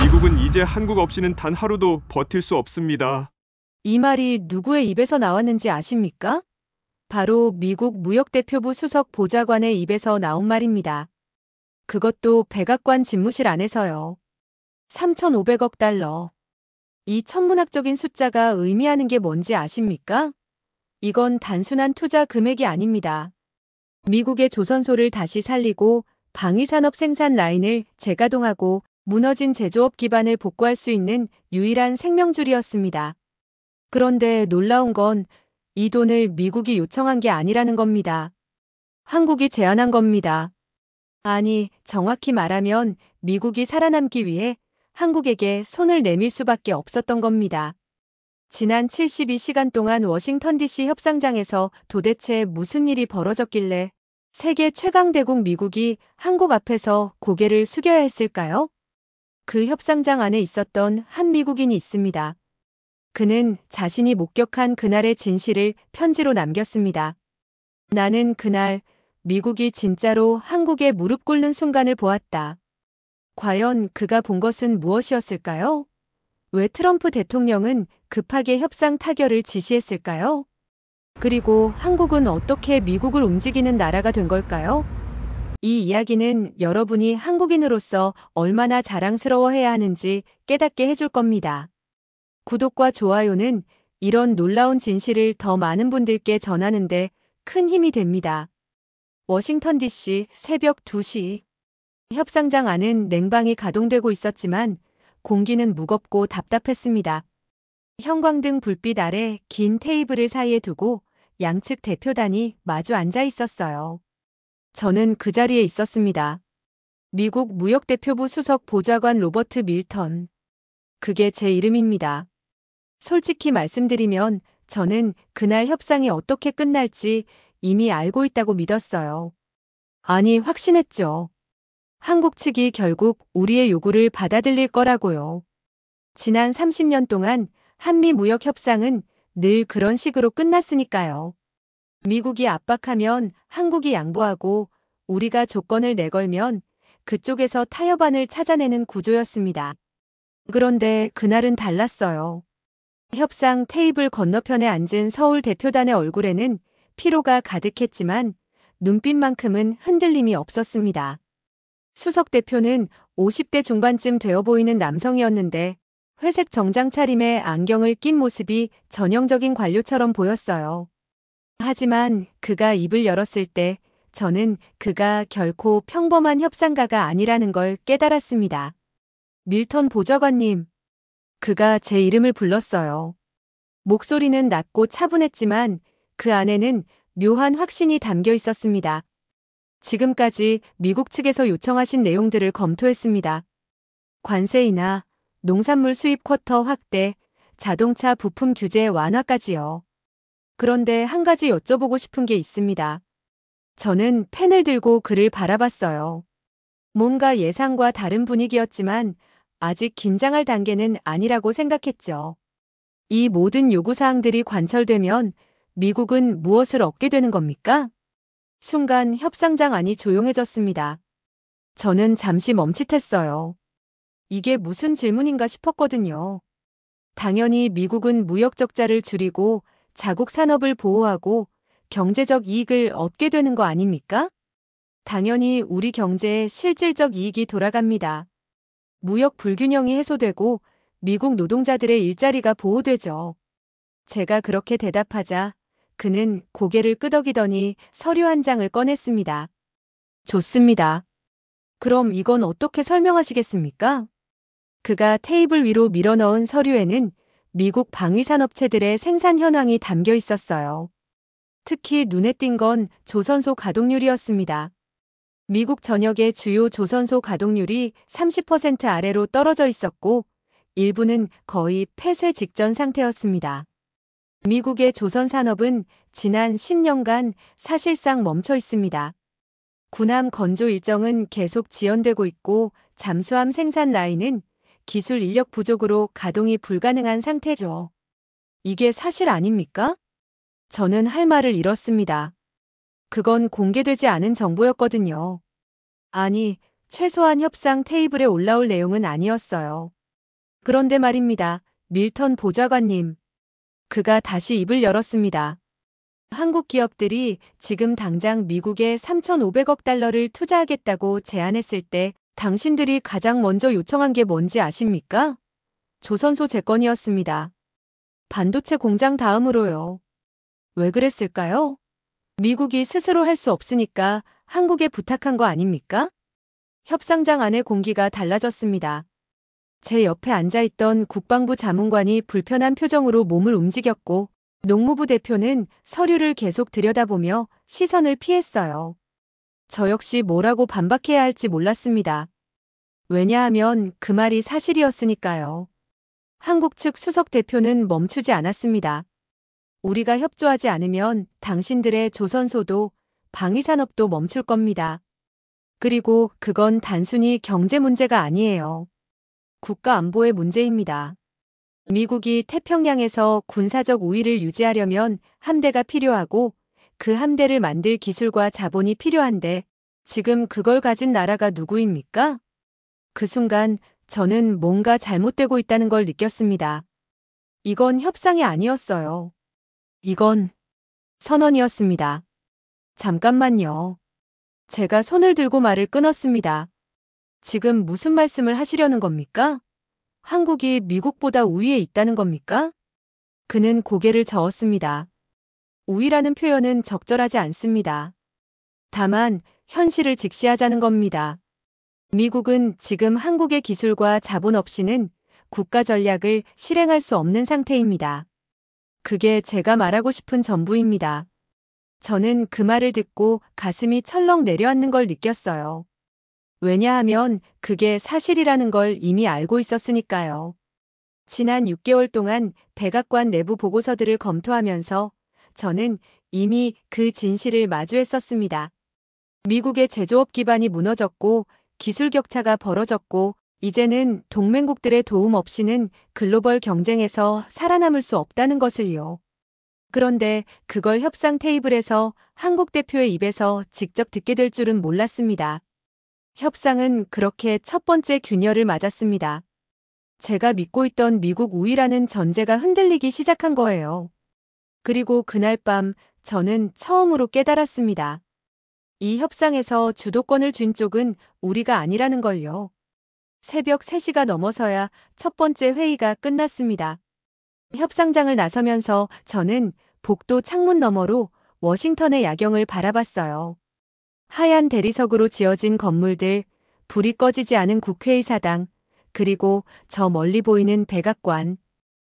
미국은 이제 한국 없이는 단 하루도 버틸 수 없습니다. 이 말이 누구의 입에서 나왔는지 아십니까? 바로 미국 무역대표부 수석 보좌관의 입에서 나온 말입니다. 그것도 백악관 집무실 안에서요. 3,500억 달러. 이 천문학적인 숫자가 의미하는 게 뭔지 아십니까? 이건 단순한 투자 금액이 아닙니다. 미국의 조선소를 다시 살리고 방위산업 생산 라인을 재가동하고 무너진 제조업 기반을 복구할 수 있는 유일한 생명줄이었습니다. 그런데 놀라운 건 이 돈을 미국이 요청한 게 아니라는 겁니다. 한국이 제안한 겁니다. 아니, 정확히 말하면 미국이 살아남기 위해 한국에게 손을 내밀 수밖에 없었던 겁니다. 지난 72시간 동안 워싱턴 DC 협상장에서 도대체 무슨 일이 벌어졌길래 세계 최강대국 미국이 한국 앞에서 고개를 숙여야 했을까요? 그 협상장 안에 있었던 한 미국인이 있습니다. 그는 자신이 목격한 그날의 진실을 편지로 남겼습니다. 나는 그날 미국이 진짜로 한국에 무릎 꿇는 순간을 보았다. 과연 그가 본 것은 무엇이었을까요? 왜 트럼프 대통령은 급하게 협상 타결을 지시했을까요? 그리고 한국은 어떻게 미국을 움직이는 나라가 된 걸까요? 이 이야기는 여러분이 한국인으로서 얼마나 자랑스러워해야 하는지 깨닫게 해줄 겁니다. 구독과 좋아요는 이런 놀라운 진실을 더 많은 분들께 전하는데 큰 힘이 됩니다. 워싱턴 DC 새벽 2시. 협상장 안은 냉방이 가동되고 있었지만 공기는 무겁고 답답했습니다. 형광등 불빛 아래 긴 테이블을 사이에 두고 양측 대표단이 마주 앉아 있었어요. 저는 그 자리에 있었습니다. 미국 무역대표부 수석 보좌관 로버트 밀턴. 그게 제 이름입니다. 솔직히 말씀드리면 저는 그날 협상이 어떻게 끝날지 이미 알고 있다고 믿었어요. 아니, 확신했죠. 한국 측이 결국 우리의 요구를 받아들일 거라고요. 지난 30년 동안 한미 무역 협상은 늘 그런 식으로 끝났으니까요. 미국이 압박하면 한국이 양보하고 우리가 조건을 내걸면 그쪽에서 타협안을 찾아내는 구조였습니다. 그런데 그날은 달랐어요. 협상 테이블 건너편에 앉은 서울 대표단의 얼굴에는 피로가 가득했지만 눈빛만큼은 흔들림이 없었습니다. 수석 대표는 50대 중반쯤 되어 보이는 남성이었는데 회색 정장 차림에 안경을 낀 모습이 전형적인 관료처럼 보였어요. 하지만 그가 입을 열었을 때 저는 그가 결코 평범한 협상가가 아니라는 걸 깨달았습니다. 밀턴 보좌관님. 그가 제 이름을 불렀어요. 목소리는 낮고 차분했지만 그 안에는 묘한 확신이 담겨 있었습니다. 지금까지 미국 측에서 요청하신 내용들을 검토했습니다. 관세 인하, 농산물 수입 쿼터 확대, 자동차 부품 규제 완화까지요. 그런데 한 가지 여쭤보고 싶은 게 있습니다. 저는 펜을 들고 그를 바라봤어요. 뭔가 예상과 다른 분위기였지만 아직 긴장할 단계는 아니라고 생각했죠. 이 모든 요구사항들이 관철되면 미국은 무엇을 얻게 되는 겁니까? 순간 협상장 안이 조용해졌습니다. 저는 잠시 멈칫했어요. 이게 무슨 질문인가 싶었거든요. 당연히 미국은 무역 적자를 줄이고 자국 산업을 보호하고 경제적 이익을 얻게 되는 거 아닙니까? 당연히 우리 경제에 실질적 이익이 돌아갑니다. 무역 불균형이 해소되고 미국 노동자들의 일자리가 보호되죠. 제가 그렇게 대답하자 그는 고개를 끄덕이더니 서류 한 장을 꺼냈습니다. 좋습니다. 그럼 이건 어떻게 설명하시겠습니까? 그가 테이블 위로 밀어넣은 서류에는 미국 방위산업체들의 생산 현황이 담겨 있었어요. 특히 눈에 띈 건 조선소 가동률이었습니다. 미국 전역의 주요 조선소 가동률이 30% 아래로 떨어져 있었고 일부는 거의 폐쇄 직전 상태였습니다. 미국의 조선 산업은 지난 10년간 사실상 멈춰 있습니다. 군함 건조 일정은 계속 지연되고 있고 잠수함 생산 라인은 기술 인력 부족으로 가동이 불가능한 상태죠. 이게 사실 아닙니까? 저는 할 말을 잃었습니다. 그건 공개되지 않은 정보였거든요. 아니, 최소한 협상 테이블에 올라올 내용은 아니었어요. 그런데 말입니다. 밀턴 보좌관님. 그가 다시 입을 열었습니다. 한국 기업들이 지금 당장 미국에 3,500억 달러를 투자하겠다고 제안했을 때 당신들이 가장 먼저 요청한 게 뭔지 아십니까? 조선소 재건이었습니다. 반도체 공장 다음으로요. 왜 그랬을까요? 미국이 스스로 할 수 없으니까 한국에 부탁한 거 아닙니까? 협상장 안의 공기가 달라졌습니다. 제 옆에 앉아있던 국방부 자문관이 불편한 표정으로 몸을 움직였고 농무부 대표는 서류를 계속 들여다보며 시선을 피했어요. 저 역시 뭐라고 반박해야 할지 몰랐습니다. 왜냐하면 그 말이 사실이었으니까요. 한국 측 수석 대표는 멈추지 않았습니다. 우리가 협조하지 않으면 당신들의 조선소도 방위산업도 멈출 겁니다. 그리고 그건 단순히 경제 문제가 아니에요. 국가 안보의 문제입니다. 미국이 태평양에서 군사적 우위를 유지하려면 함대가 필요하고 그 함대를 만들 기술과 자본이 필요한데 지금 그걸 가진 나라가 누구입니까? 그 순간 저는 뭔가 잘못되고 있다는 걸 느꼈습니다. 이건 협상이 아니었어요. 이건 선언이었습니다. 잠깐만요. 제가 손을 들고 말을 끊었습니다. 지금 무슨 말씀을 하시려는 겁니까? 한국이 미국보다 우위에 있다는 겁니까? 그는 고개를 저었습니다. 우위라는 표현은 적절하지 않습니다. 다만 현실을 직시하자는 겁니다. 미국은 지금 한국의 기술과 자본 없이는 국가 전략을 실행할 수 없는 상태입니다. 그게 제가 말하고 싶은 전부입니다. 저는 그 말을 듣고 가슴이 철렁 내려앉는 걸 느꼈어요. 왜냐하면 그게 사실이라는 걸 이미 알고 있었으니까요. 지난 6개월 동안 백악관 내부 보고서들을 검토하면서 저는 이미 그 진실을 마주했었습니다. 미국의 제조업 기반이 무너졌고 기술 격차가 벌어졌고 이제는 동맹국들의 도움 없이는 글로벌 경쟁에서 살아남을 수 없다는 것을요. 그런데 그걸 협상 테이블에서 한국 대표의 입에서 직접 듣게 될 줄은 몰랐습니다. 협상은 그렇게 첫 번째 균열을 맞았습니다. 제가 믿고 있던 미국 우위라는 전제가 흔들리기 시작한 거예요. 그리고 그날 밤 저는 처음으로 깨달았습니다. 이 협상에서 주도권을 쥔 쪽은 우리가 아니라는 걸요. 새벽 3시가 넘어서야 첫 번째 회의가 끝났습니다. 협상장을 나서면서 저는 복도 창문 너머로 워싱턴의 야경을 바라봤어요. 하얀 대리석으로 지어진 건물들, 불이 꺼지지 않은 국회의사당, 그리고 저 멀리 보이는 백악관.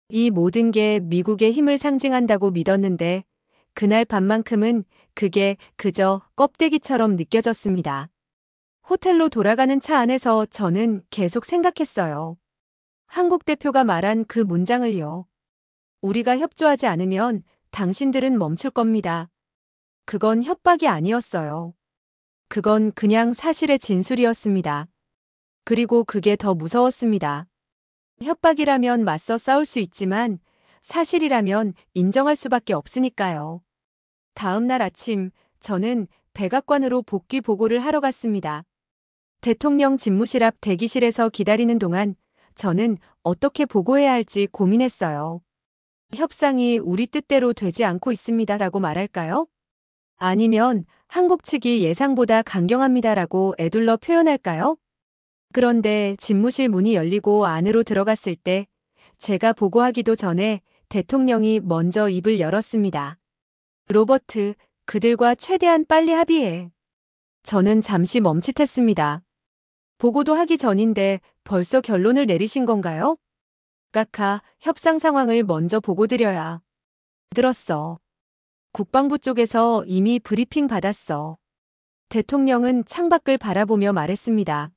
이 모든 게 미국의 힘을 상징한다고 믿었는데 그날 밤만큼은 그게 그저 껍데기처럼 느껴졌습니다. 호텔로 돌아가는 차 안에서 저는 계속 생각했어요. 한국 대표가 말한 그 문장을요. 우리가 협조하지 않으면 당신들은 멈출 겁니다. 그건 협박이 아니었어요. 그건 그냥 사실의 진술이었습니다. 그리고 그게 더 무서웠습니다. 협박이라면 맞서 싸울 수 있지만 사실이라면 인정할 수밖에 없으니까요. 다음 날 아침 저는 백악관으로 복귀 보고를 하러 갔습니다. 대통령 집무실 앞 대기실에서 기다리는 동안 저는 어떻게 보고해야 할지 고민했어요. 협상이 우리 뜻대로 되지 않고 있습니다라고 말할까요? 아니면 한국 측이 예상보다 강경합니다라고 애둘러 표현할까요? 그런데 집무실 문이 열리고 안으로 들어갔을 때 제가 보고하기도 전에 대통령이 먼저 입을 열었습니다. 로버트, 그들과 최대한 빨리 합의해. 저는 잠시 멈칫했습니다. 보고도 하기 전인데 벌써 결론을 내리신 건가요? 까카, 협상 상황을 먼저 보고드려야. 들었어. 국방부 쪽에서 이미 브리핑 받았어. 대통령은 창밖을 바라보며 말했습니다.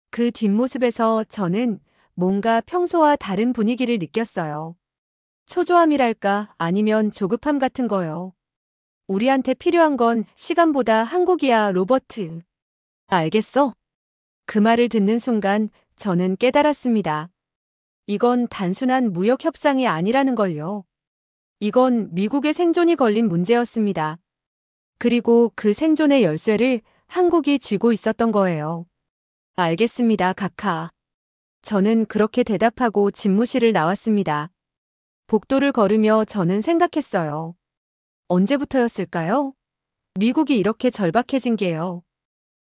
그 뒷모습에서 저는 뭔가 평소와 다른 분위기를 느꼈어요. 초조함이랄까 아니면 조급함 같은 거요. 우리한테 필요한 건 시간보다 한국이야, 로버트. 알겠어? 그 말을 듣는 순간 저는 깨달았습니다. 이건 단순한 무역 협상이 아니라는 걸요. 이건 미국의 생존이 걸린 문제였습니다. 그리고 그 생존의 열쇠를 한국이 쥐고 있었던 거예요. 알겠습니다, 카카. 저는 그렇게 대답하고 집무실을 나왔습니다. 복도를 걸으며 저는 생각했어요. 언제부터였을까요? 미국이 이렇게 절박해진 게요.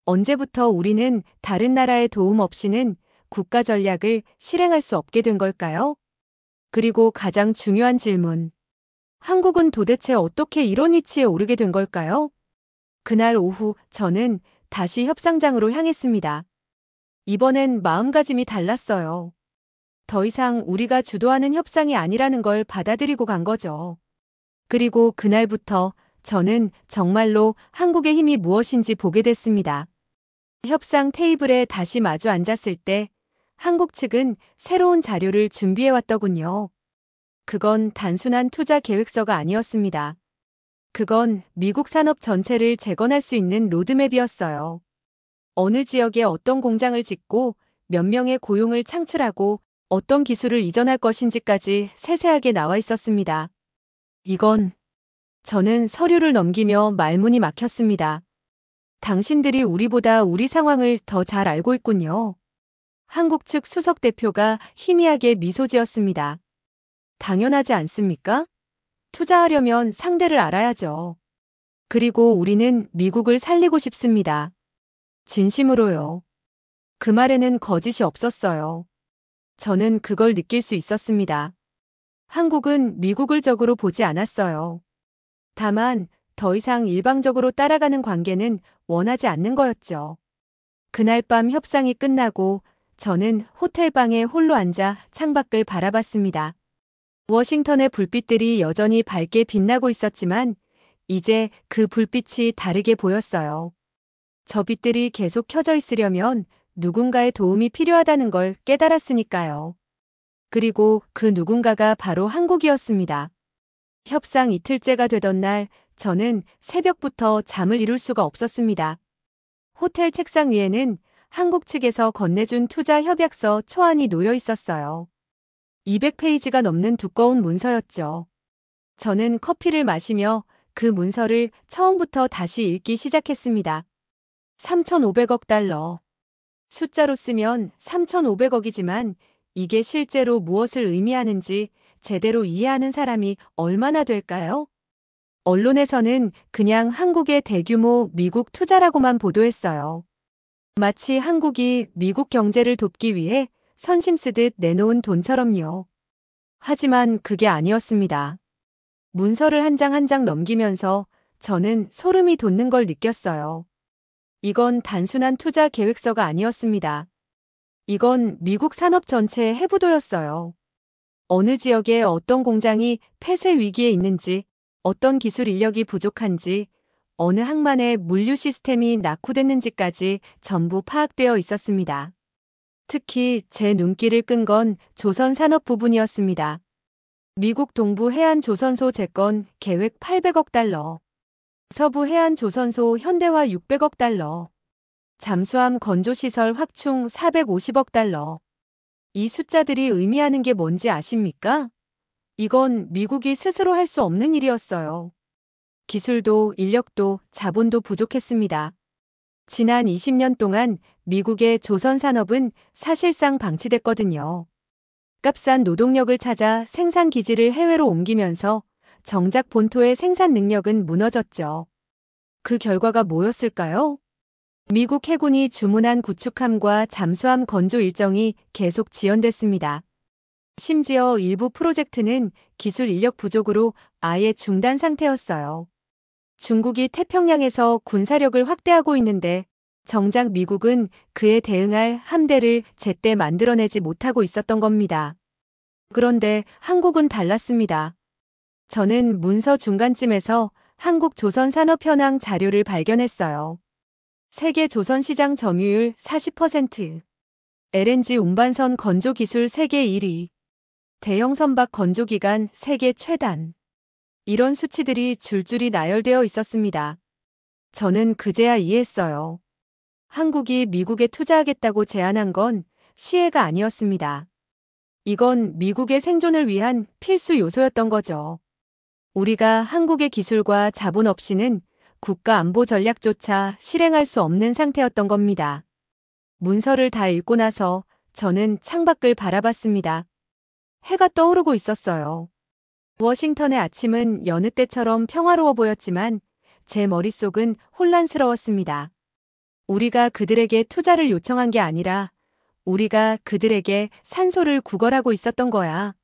언제부터 우리는 다른 나라의 도움 없이는 국가 전략을 실행할 수 없게 된 걸까요? 그리고 가장 중요한 질문. 한국은 도대체 어떻게 이런 위치에 오르게 된 걸까요? 그날 오후 저는 다시 협상장으로 향했습니다. 이번엔 마음가짐이 달랐어요. 더 이상 우리가 주도하는 협상이 아니라는 걸 받아들이고 간 거죠. 그리고 그날부터 저는 정말로 한국의 힘이 무엇인지 보게 됐습니다. 협상 테이블에 다시 마주 앉았을 때 한국 측은 새로운 자료를 준비해 왔더군요. 그건 단순한 투자 계획서가 아니었습니다. 그건 미국 산업 전체를 재건할 수 있는 로드맵이었어요. 어느 지역에 어떤 공장을 짓고 몇 명의 고용을 창출하고 어떤 기술을 이전할 것인지까지 세세하게 나와 있었습니다. 저는 서류를 넘기며 말문이 막혔습니다. 당신들이 우리보다 우리 상황을 더 잘 알고 있군요. 한국 측 수석 대표가 희미하게 미소 지었습니다. 당연하지 않습니까? 투자하려면 상대를 알아야죠. 그리고 우리는 미국을 살리고 싶습니다. 진심으로요. 그 말에는 거짓이 없었어요. 저는 그걸 느낄 수 있었습니다. 한국은 미국을 적으로 보지 않았어요. 다만 더 이상 일방적으로 따라가는 관계는 원하지 않는 거였죠. 그날 밤 협상이 끝나고 저는 호텔방에 홀로 앉아 창밖을 바라봤습니다. 워싱턴의 불빛들이 여전히 밝게 빛나고 있었지만 이제 그 불빛이 다르게 보였어요. 저 빛들이 계속 켜져 있으려면 누군가의 도움이 필요하다는 걸 깨달았으니까요. 그리고 그 누군가가 바로 한국이었습니다. 협상 이틀째가 되던 날 저는 새벽부터 잠을 이룰 수가 없었습니다. 호텔 책상 위에는 한국 측에서 건네준 투자 협약서 초안이 놓여 있었어요. 200페이지가 넘는 두꺼운 문서였죠. 저는 커피를 마시며 그 문서를 처음부터 다시 읽기 시작했습니다. 3,500억 달러. 숫자로 쓰면 3,500억이지만 이게 실제로 무엇을 의미하는지 제대로 이해하는 사람이 얼마나 될까요? 언론에서는 그냥 한국의 대규모 미국 투자라고만 보도했어요. 마치 한국이 미국 경제를 돕기 위해 선심 쓰듯 내놓은 돈처럼요. 하지만 그게 아니었습니다. 문서를 한 장 한 장 넘기면서 저는 소름이 돋는 걸 느꼈어요. 이건 단순한 투자 계획서가 아니었습니다. 이건 미국 산업 전체의 해부도였어요. 어느 지역에 어떤 공장이 폐쇄 위기에 있는지, 어떤 기술 인력이 부족한지, 어느 항만의 물류 시스템이 낙후됐는지까지 전부 파악되어 있었습니다. 특히 제 눈길을 끈 건 조선 산업 부분이었습니다. 미국 동부 해안 조선소 재건 계획 800억 달러, 서부 해안 조선소 현대화 600억 달러, 잠수함 건조시설 확충 450억 달러. 이 숫자들이 의미하는 게 뭔지 아십니까? 이건 미국이 스스로 할 수 없는 일이었어요. 기술도 인력도 자본도 부족했습니다. 지난 20년 동안 미국의 조선 산업은 사실상 방치됐거든요. 값싼 노동력을 찾아 생산 기지를 해외로 옮기면서 정작 본토의 생산 능력은 무너졌죠. 그 결과가 뭐였을까요? 미국 해군이 주문한 구축함과 잠수함 건조 일정이 계속 지연됐습니다. 심지어 일부 프로젝트는 기술 인력 부족으로 아예 중단 상태였어요. 중국이 태평양에서 군사력을 확대하고 있는데 정작 미국은 그에 대응할 함대를 제때 만들어내지 못하고 있었던 겁니다. 그런데 한국은 달랐습니다. 저는 문서 중간쯤에서 한국 조선 산업 현황 자료를 발견했어요. 세계 조선 시장 점유율 40%, LNG 운반선 건조 기술 세계 1위, 대형 선박 건조 기간 세계 최단. 이런 수치들이 줄줄이 나열되어 있었습니다. 저는 그제야 이해했어요. 한국이 미국에 투자하겠다고 제안한 건 시혜가 아니었습니다. 이건 미국의 생존을 위한 필수 요소였던 거죠. 우리가 한국의 기술과 자본 없이는 국가 안보 전략조차 실행할 수 없는 상태였던 겁니다. 문서를 다 읽고 나서 저는 창밖을 바라봤습니다. 해가 떠오르고 있었어요. 워싱턴의 아침은 여느 때처럼 평화로워 보였지만 제 머릿속은 혼란스러웠습니다. 우리가 그들에게 투자를 요청한 게 아니라 우리가 그들에게 산소를 구걸하고 있었던 거야.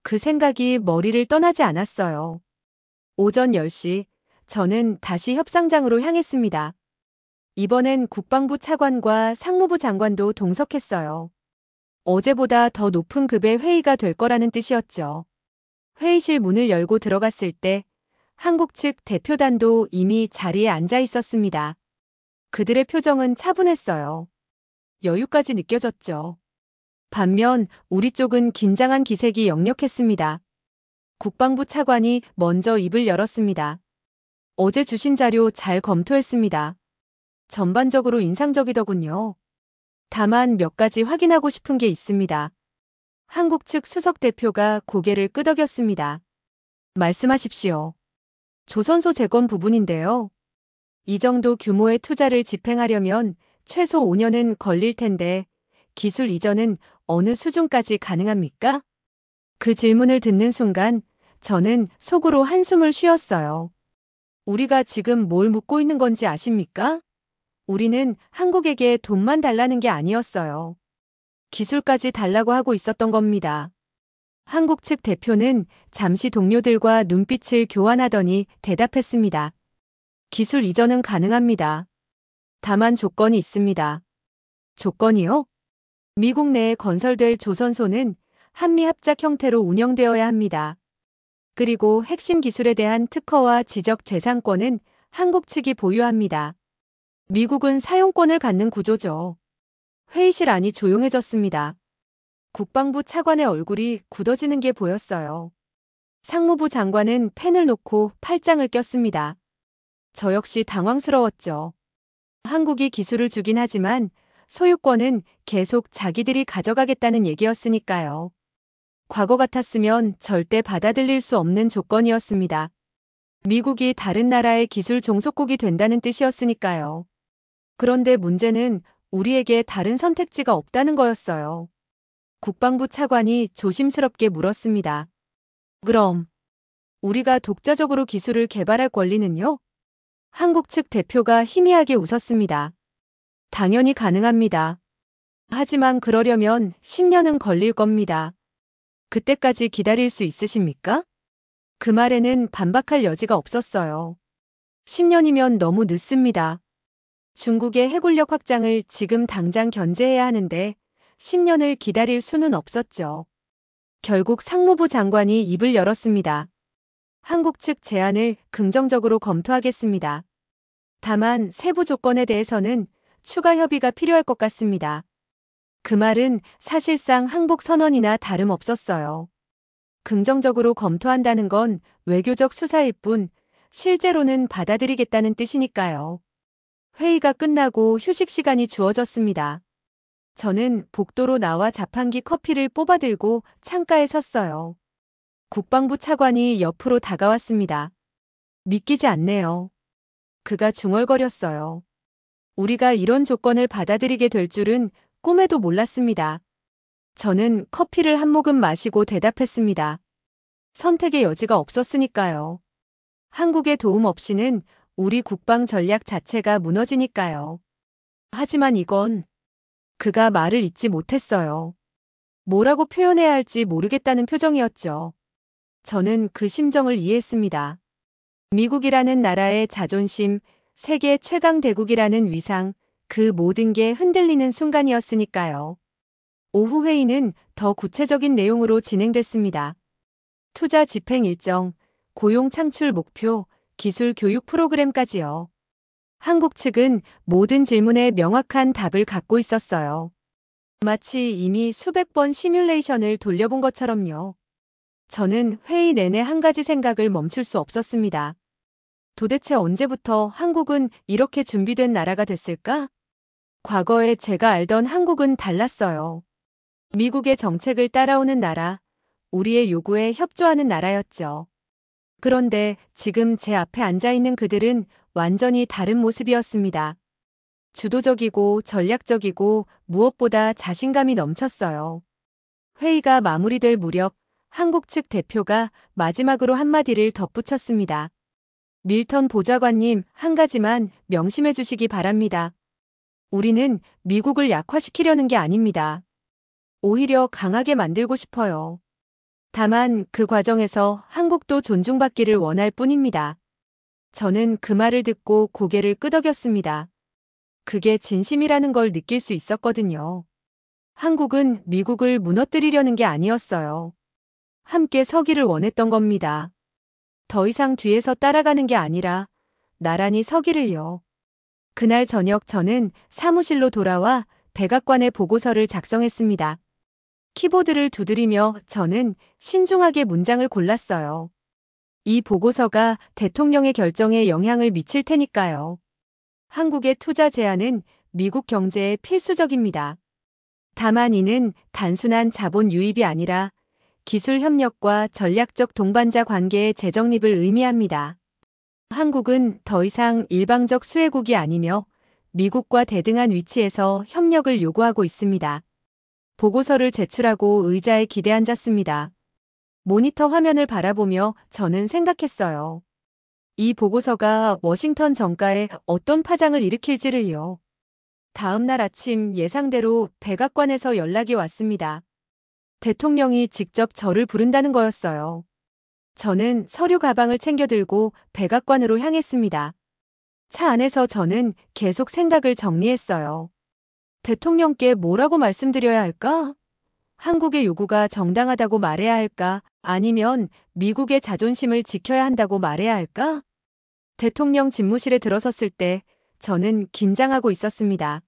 그 생각이 머리를 떠나지 않았어요. 오전 10시, 저는 다시 협상장으로 향했습니다. 이번엔 국방부 차관과 상무부 장관도 동석했어요. 어제보다 더 높은 급의 회의가 될 거라는 뜻이었죠. 회의실 문을 열고 들어갔을 때 한국 측 대표단도 이미 자리에 앉아 있었습니다. 그들의 표정은 차분했어요. 여유까지 느껴졌죠. 반면 우리 쪽은 긴장한 기색이 역력했습니다. 국방부 차관이 먼저 입을 열었습니다. 어제 주신 자료 잘 검토했습니다. 전반적으로 인상적이더군요. 다만 몇 가지 확인하고 싶은 게 있습니다. 한국 측 수석 대표가 고개를 끄덕였습니다. 말씀하십시오. 조선소 재건 부분인데요. 이 정도 규모의 투자를 집행하려면 최소 5년은 걸릴 텐데 기술 이전은 어느 수준까지 가능합니까? 그 질문을 듣는 순간 저는 속으로 한숨을 쉬었어요. 우리가 지금 뭘 묻고 있는 건지 아십니까? 우리는 한국에게 돈만 달라는 게 아니었어요. 기술까지 달라고 하고 있었던 겁니다. 한국 측 대표는 잠시 동료들과 눈빛을 교환하더니 대답했습니다. 기술 이전은 가능합니다. 다만 조건이 있습니다. 조건이요? 미국 내에 건설될 조선소는 한미 합작 형태로 운영되어야 합니다. 그리고 핵심 기술에 대한 특허와 지적 재산권은 한국 측이 보유합니다. 미국은 사용권을 갖는 구조죠. 회의실 안이 조용해졌습니다. 국방부 차관의 얼굴이 굳어지는 게 보였어요. 상무부 장관은 펜을 놓고 팔짱을 꼈습니다. 저 역시 당황스러웠죠. 한국이 기술을 주긴 하지만 소유권은 계속 자기들이 가져가겠다는 얘기였으니까요. 과거 같았으면 절대 받아들일 수 없는 조건이었습니다. 미국이 다른 나라의 기술 종속국이 된다는 뜻이었으니까요. 그런데 문제는 우리에게 다른 선택지가 없다는 거였어요. 국방부 차관이 조심스럽게 물었습니다. 그럼 우리가 독자적으로 기술을 개발할 권리는요? 한국 측 대표가 희미하게 웃었습니다. 당연히 가능합니다. 하지만 그러려면 10년은 걸릴 겁니다. 그때까지 기다릴 수 있으십니까? 그 말에는 반박할 여지가 없었어요. 10년이면 너무 늦습니다. 중국의 해군력 확장을 지금 당장 견제해야 하는데 10년을 기다릴 수는 없었죠. 결국 상무부 장관이 입을 열었습니다. 한국 측 제안을 긍정적으로 검토하겠습니다. 다만 세부 조건에 대해서는 추가 협의가 필요할 것 같습니다. 그 말은 사실상 항복 선언이나 다름없었어요. 긍정적으로 검토한다는 건 외교적 수사일 뿐 실제로는 받아들이겠다는 뜻이니까요. 회의가 끝나고 휴식 시간이 주어졌습니다. 저는 복도로 나와 자판기 커피를 뽑아들고 창가에 섰어요. 국방부 차관이 옆으로 다가왔습니다. 믿기지 않네요. 그가 중얼거렸어요. 우리가 이런 조건을 받아들이게 될 줄은 꿈에도 몰랐습니다. 저는 커피를 한 모금 마시고 대답했습니다. 선택의 여지가 없었으니까요. 한국의 도움 없이는 우리 국방 전략 자체가 무너지니까요. 하지만 이건 그가 말을 잇지 못했어요. 뭐라고 표현해야 할지 모르겠다는 표정이었죠. 저는 그 심정을 이해했습니다. 미국이라는 나라의 자존심, 세계 최강 대국이라는 위상, 그 모든 게 흔들리는 순간이었으니까요. 오후 회의는 더 구체적인 내용으로 진행됐습니다. 투자 집행 일정, 고용 창출 목표, 기술 교육 프로그램까지요. 한국 측은 모든 질문에 명확한 답을 갖고 있었어요. 마치 이미 수백 번 시뮬레이션을 돌려본 것처럼요. 저는 회의 내내 한 가지 생각을 멈출 수 없었습니다. 도대체 언제부터 한국은 이렇게 준비된 나라가 됐을까? 과거에 제가 알던 한국은 달랐어요. 미국의 정책을 따라오는 나라, 우리의 요구에 협조하는 나라였죠. 그런데 지금 제 앞에 앉아있는 그들은 완전히 다른 모습이었습니다. 주도적이고 전략적이고 무엇보다 자신감이 넘쳤어요. 회의가 마무리될 무렵 한국 측 대표가 마지막으로 한마디를 덧붙였습니다. 밀턴 보좌관님, 한 가지만 명심해 주시기 바랍니다. 우리는 미국을 약화시키려는 게 아닙니다. 오히려 강하게 만들고 싶어요. 다만 그 과정에서 한국도 존중받기를 원할 뿐입니다. 저는 그 말을 듣고 고개를 끄덕였습니다. 그게 진심이라는 걸 느낄 수 있었거든요. 한국은 미국을 무너뜨리려는 게 아니었어요. 함께 서기를 원했던 겁니다. 더 이상 뒤에서 따라가는 게 아니라 나란히 서기를요. 그날 저녁 저는 사무실로 돌아와 백악관의 보고서를 작성했습니다. 키보드를 두드리며 저는 신중하게 문장을 골랐어요. 이 보고서가 대통령의 결정에 영향을 미칠 테니까요. 한국의 투자 제한은 미국 경제에 필수적입니다. 다만 이는 단순한 자본 유입이 아니라 기술 협력과 전략적 동반자 관계의 재정립을 의미합니다. 한국은 더 이상 일방적 수혜국이 아니며 미국과 대등한 위치에서 협력을 요구하고 있습니다. 보고서를 제출하고 의자에 기대앉았습니다. 모니터 화면을 바라보며 저는 생각했어요. 이 보고서가 워싱턴 정가에 어떤 파장을 일으킬지를요. 다음 날 아침 예상대로 백악관에서 연락이 왔습니다. 대통령이 직접 저를 부른다는 거였어요. 저는 서류 가방을 챙겨 들고 백악관으로 향했습니다. 차 안에서 저는 계속 생각을 정리했어요. 대통령께 뭐라고 말씀드려야 할까? 한국의 요구가 정당하다고 말해야 할까? 아니면 미국의 자존심을 지켜야 한다고 말해야 할까? 대통령 집무실에 들어섰을 때 저는 긴장하고 있었습니다.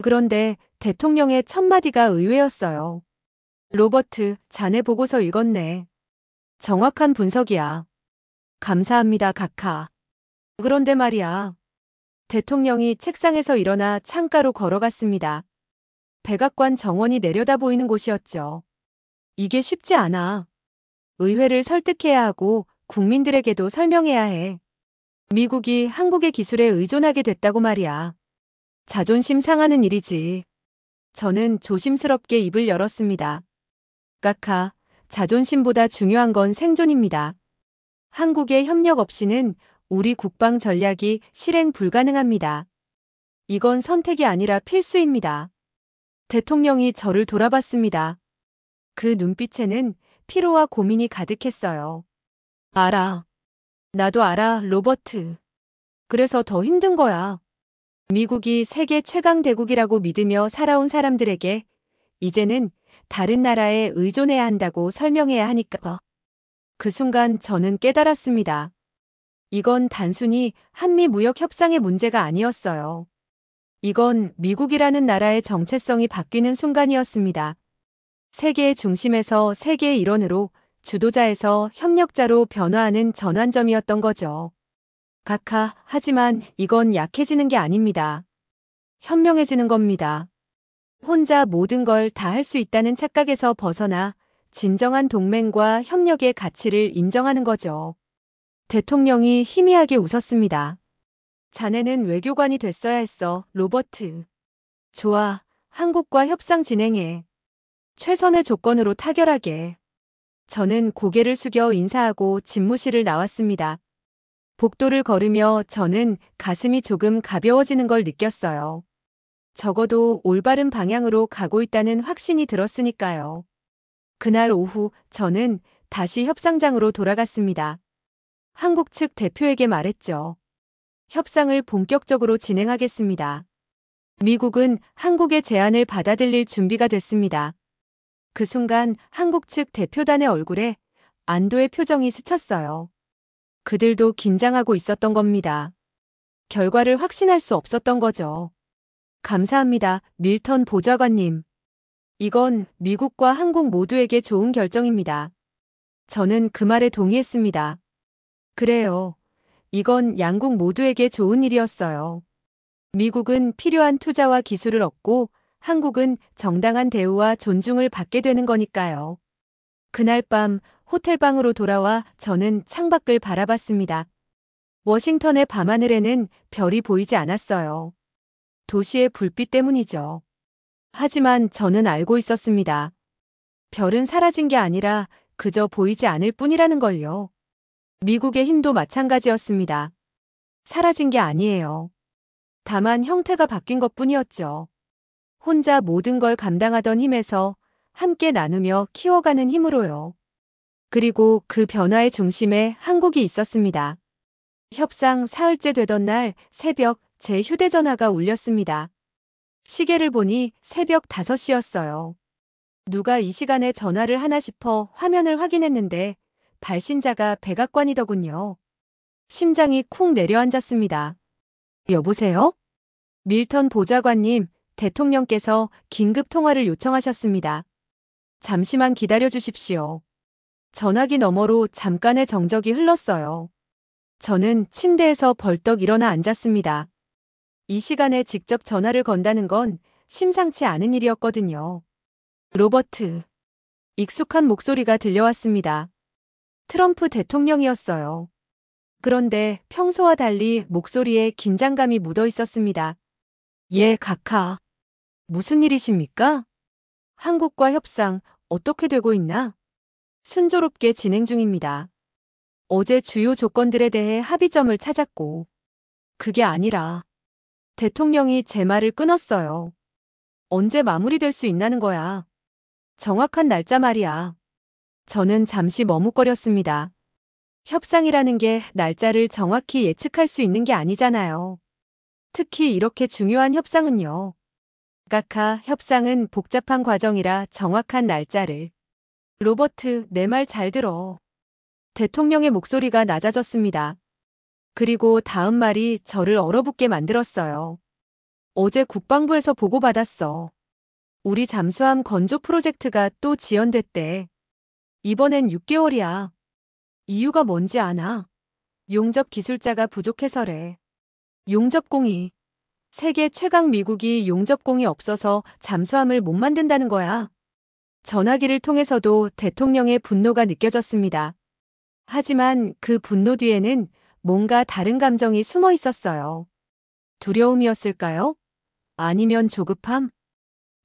그런데 대통령의 첫 마디가 의외였어요. 로버트, 자네 보고서 읽었네. 정확한 분석이야. 감사합니다, 카카. 그런데 말이야. 대통령이 책상에서 일어나 창가로 걸어갔습니다. 백악관 정원이 내려다 보이는 곳이었죠. 이게 쉽지 않아. 의회를 설득해야 하고 국민들에게도 설명해야 해. 미국이 한국의 기술에 의존하게 됐다고 말이야. 자존심 상하는 일이지. 저는 조심스럽게 입을 열었습니다. 카카, 자존심보다 중요한 건 생존입니다. 한국의 협력 없이는 우리 국방 전략이 실행 불가능합니다. 이건 선택이 아니라 필수입니다. 대통령이 저를 돌아봤습니다. 그 눈빛에는 피로와 고민이 가득했어요. 알아. 나도 알아, 로버트. 그래서 더 힘든 거야. 미국이 세계 최강 대국이라고 믿으며 살아온 사람들에게 이제는 다른 나라에 의존해야 한다고 설명해야 하니까. 그 순간 저는 깨달았습니다. 이건 단순히 한미 무역 협상의 문제가 아니었어요. 이건 미국이라는 나라의 정체성이 바뀌는 순간이었습니다. 세계의 중심에서 세계의 일원으로, 주도자에서 협력자로 변화하는 전환점이었던 거죠. 카카, 하지만 이건 약해지는 게 아닙니다. 현명해지는 겁니다. 혼자 모든 걸 다 할 수 있다는 착각에서 벗어나 진정한 동맹과 협력의 가치를 인정하는 거죠. 대통령이 희미하게 웃었습니다. 자네는 외교관이 됐어야 했어, 로버트. 좋아, 한국과 협상 진행해. 최선의 조건으로 타결하게. 저는 고개를 숙여 인사하고 집무실을 나왔습니다. 복도를 걸으며 저는 가슴이 조금 가벼워지는 걸 느꼈어요. 적어도 올바른 방향으로 가고 있다는 확신이 들었으니까요. 그날 오후 저는 다시 협상장으로 돌아갔습니다. 한국 측 대표에게 말했죠. 협상을 본격적으로 진행하겠습니다. 미국은 한국의 제안을 받아들일 준비가 됐습니다. 그 순간 한국 측 대표단의 얼굴에 안도의 표정이 스쳤어요. 그들도 긴장하고 있었던 겁니다. 결과를 확신할 수 없었던 거죠. 감사합니다, 밀턴 보좌관님. 이건 미국과 한국 모두에게 좋은 결정입니다. 저는 그 말에 동의했습니다. 그래요. 이건 양국 모두에게 좋은 일이었어요. 미국은 필요한 투자와 기술을 얻고 한국은 정당한 대우와 존중을 받게 되는 거니까요. 그날 밤 호텔방으로 돌아와 저는 창밖을 바라봤습니다. 워싱턴의 밤하늘에는 별이 보이지 않았어요. 도시의 불빛 때문이죠. 하지만 저는 알고 있었습니다. 별은 사라진 게 아니라 그저 보이지 않을 뿐이라는 걸요. 미국의 힘도 마찬가지였습니다. 사라진 게 아니에요. 다만 형태가 바뀐 것뿐이었죠. 혼자 모든 걸 감당하던 힘에서 함께 나누며 키워가는 힘으로요. 그리고 그 변화의 중심에 한국이 있었습니다. 협상 사흘째 되던 날 새벽 제 휴대전화가 울렸습니다. 시계를 보니 새벽 5시였어요. 누가 이 시간에 전화를 하나 싶어 화면을 확인했는데 발신자가 백악관이더군요. 심장이 쿵 내려앉았습니다. 여보세요? 밀턴 보좌관님, 대통령께서 긴급 통화를 요청하셨습니다. 잠시만 기다려 주십시오. 전화기 너머로 잠깐의 정적이 흘렀어요. 저는 침대에서 벌떡 일어나 앉았습니다. 이 시간에 직접 전화를 건다는 건 심상치 않은 일이었거든요. 로버트. 익숙한 목소리가 들려왔습니다. 트럼프 대통령이었어요. 그런데 평소와 달리 목소리에 긴장감이 묻어 있었습니다. 예, 각하. 무슨 일이십니까? 한국과 협상 어떻게 되고 있나? 순조롭게 진행 중입니다. 어제 주요 조건들에 대해 합의점을 찾았고, 그게 아니라 대통령이 제 말을 끊었어요. 언제 마무리될 수 있나는 거야. 정확한 날짜 말이야. 저는 잠시 머뭇거렸습니다. 협상이라는 게 날짜를 정확히 예측할 수 있는 게 아니잖아요. 특히 이렇게 중요한 협상은요. 각하, 협상은 복잡한 과정이라 정확한 날짜를. 로버트, 내 말 잘 들어. 대통령의 목소리가 낮아졌습니다. 그리고 다음 말이 저를 얼어붙게 만들었어요. 어제 국방부에서 보고받았어. 우리 잠수함 건조 프로젝트가 또 지연됐대. 이번엔 6개월이야. 이유가 뭔지 아나? 용접 기술자가 부족해서래. 용접공이. 세계 최강 미국이 용접공이 없어서 잠수함을 못 만든다는 거야. 전화기를 통해서도 대통령의 분노가 느껴졌습니다. 하지만 그 분노 뒤에는 뭔가 다른 감정이 숨어 있었어요. 두려움이었을까요? 아니면 조급함?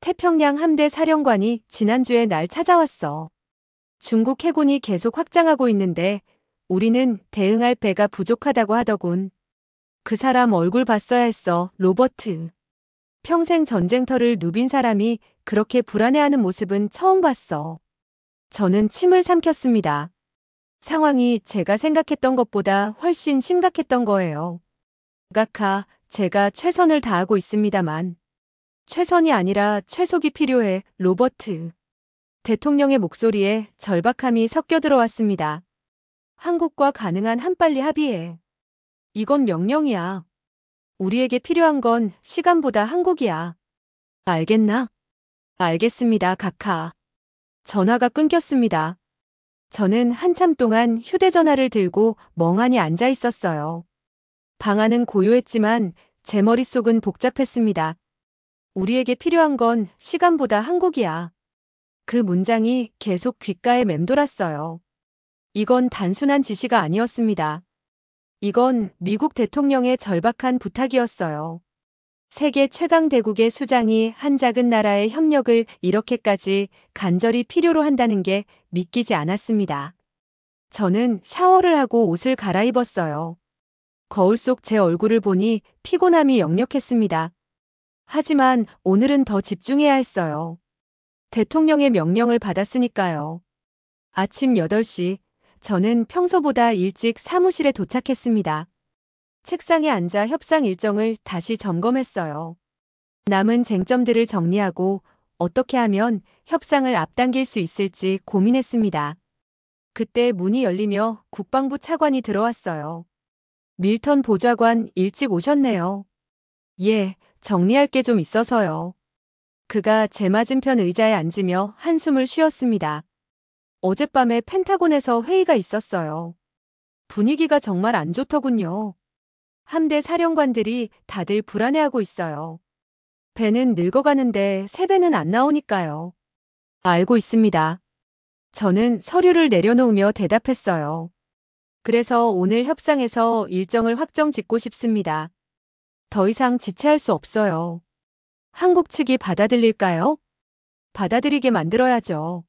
태평양 함대 사령관이 지난주에 날 찾아왔어. 중국 해군이 계속 확장하고 있는데 우리는 대응할 배가 부족하다고 하더군. 그 사람 얼굴 봤어야 했어, 로버트. 평생 전쟁터를 누빈 사람이 그렇게 불안해하는 모습은 처음 봤어. 저는 침을 삼켰습니다. 상황이 제가 생각했던 것보다 훨씬 심각했던 거예요. 각하, 제가 최선을 다하고 있습니다만. 최선이 아니라 최속이 필요해, 로버트. 대통령의 목소리에 절박함이 섞여 들어왔습니다. 한국과 가능한 한빨리 합의해. 이건 명령이야. 우리에게 필요한 건 시간보다 한국이야. 알겠나? 알겠습니다, 각하. 전화가 끊겼습니다. 저는 한참 동안 휴대전화를 들고 멍하니 앉아 있었어요. 방안은 고요했지만 제 머릿속은 복잡했습니다. 우리에게 필요한 건 시간보다 한국이야. 그 문장이 계속 귓가에 맴돌았어요. 이건 단순한 지시가 아니었습니다. 이건 미국 대통령의 절박한 부탁이었어요. 세계 최강 대국의 수장이 한 작은 나라의 협력을 이렇게까지 간절히 필요로 한다는 게 믿기지 않았습니다. 저는 샤워를 하고 옷을 갈아입었어요. 거울 속 제 얼굴을 보니 피곤함이 역력했습니다. 하지만 오늘은 더 집중해야 했어요. 대통령의 명령을 받았으니까요. 아침 8시, 저는 평소보다 일찍 사무실에 도착했습니다. 책상에 앉아 협상 일정을 다시 점검했어요. 남은 쟁점들을 정리하고 어떻게 하면 협상을 앞당길 수 있을지 고민했습니다. 그때 문이 열리며 국방부 차관이 들어왔어요. 밀턴 보좌관 일찍 오셨네요. 예, 정리할 게 좀 있어서요. 그가 제 맞은편 의자에 앉으며 한숨을 쉬었습니다. 어젯밤에 펜타곤에서 회의가 있었어요. 분위기가 정말 안 좋더군요. 함대 사령관들이 다들 불안해하고 있어요. 배는 늙어가는데 새 배는 안 나오니까요. 알고 있습니다. 저는 서류를 내려놓으며 대답했어요. 그래서 오늘 협상에서 일정을 확정 짓고 싶습니다. 더 이상 지체할 수 없어요. 한국 측이 받아들일까요? 받아들이게 만들어야죠.